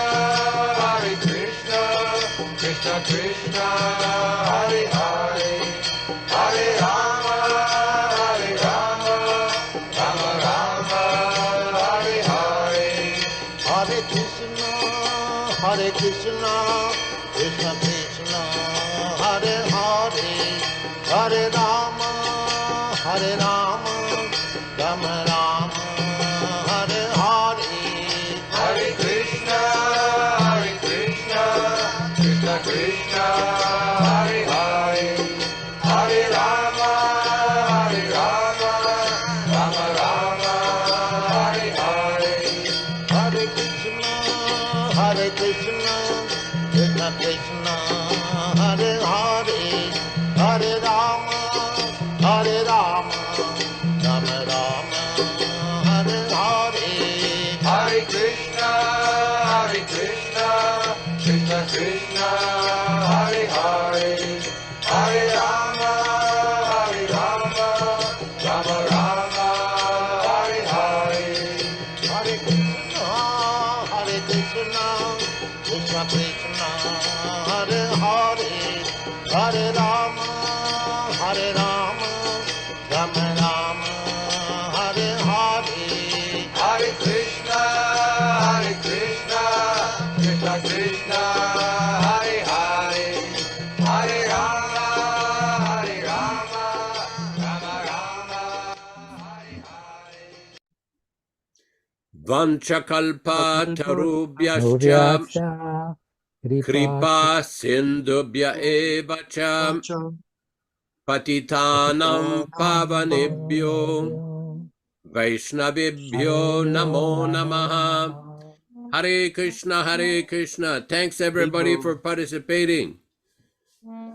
Krishna Krishna, Hare Hare, Hare Rama, Rama Rama, Hare Hare. Hare Krishna, Krishna Krishna, Hare Hare, Hare Rama, Rama Rama, Hare Hare. Hare Krishna, Krishna Krishna, Hare Hare, Hare Rama, Rama Rama, Hare Hare. Hare Krishna, Krishna Krishna, Hare Hare, Hare Rama, Rama Rama, Hare Hare. Hare Krishna, Krishna Krishna, Hare Hare, Hare Rama, Rama Rama, Hare Hare. Hare Krishna, Krishna Krishna, Hare Hare, Hare Rama, Rama Rama, Hare Hare. Hare Krishna, Krishna Krishna, Hare Hare, Vanchakalpa tarubhyascha Nubhyascha kripa sindhubhya eva cha patitanam pavanebhyo vaishnavibhyo namo namaha. Hare Krishna, Hare Krishna. Thanks everybody for participating.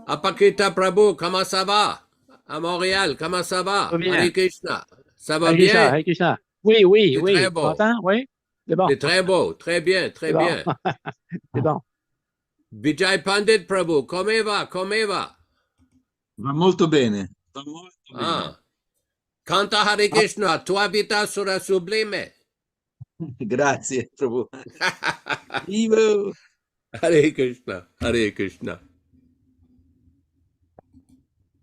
Apakita Prabhu, comment ça va? À Montréal, comment ça va? Hare Krishna. Ça va bien? Hare Krishna. Oui, oui, C'est oui. très beau. T'entends? Oui. C'est bon. C'est très beau. Très bien, très C'est bon. bien. C'est bon. Vijay Pandit Prabhu, come va? Come va? Va molto bene. Va molto bene. Ah. Canta Hare Krishna, tua vita sarà sublime. Grazie, Prabhu. Vivo! Hare Krishna, Hare Krishna.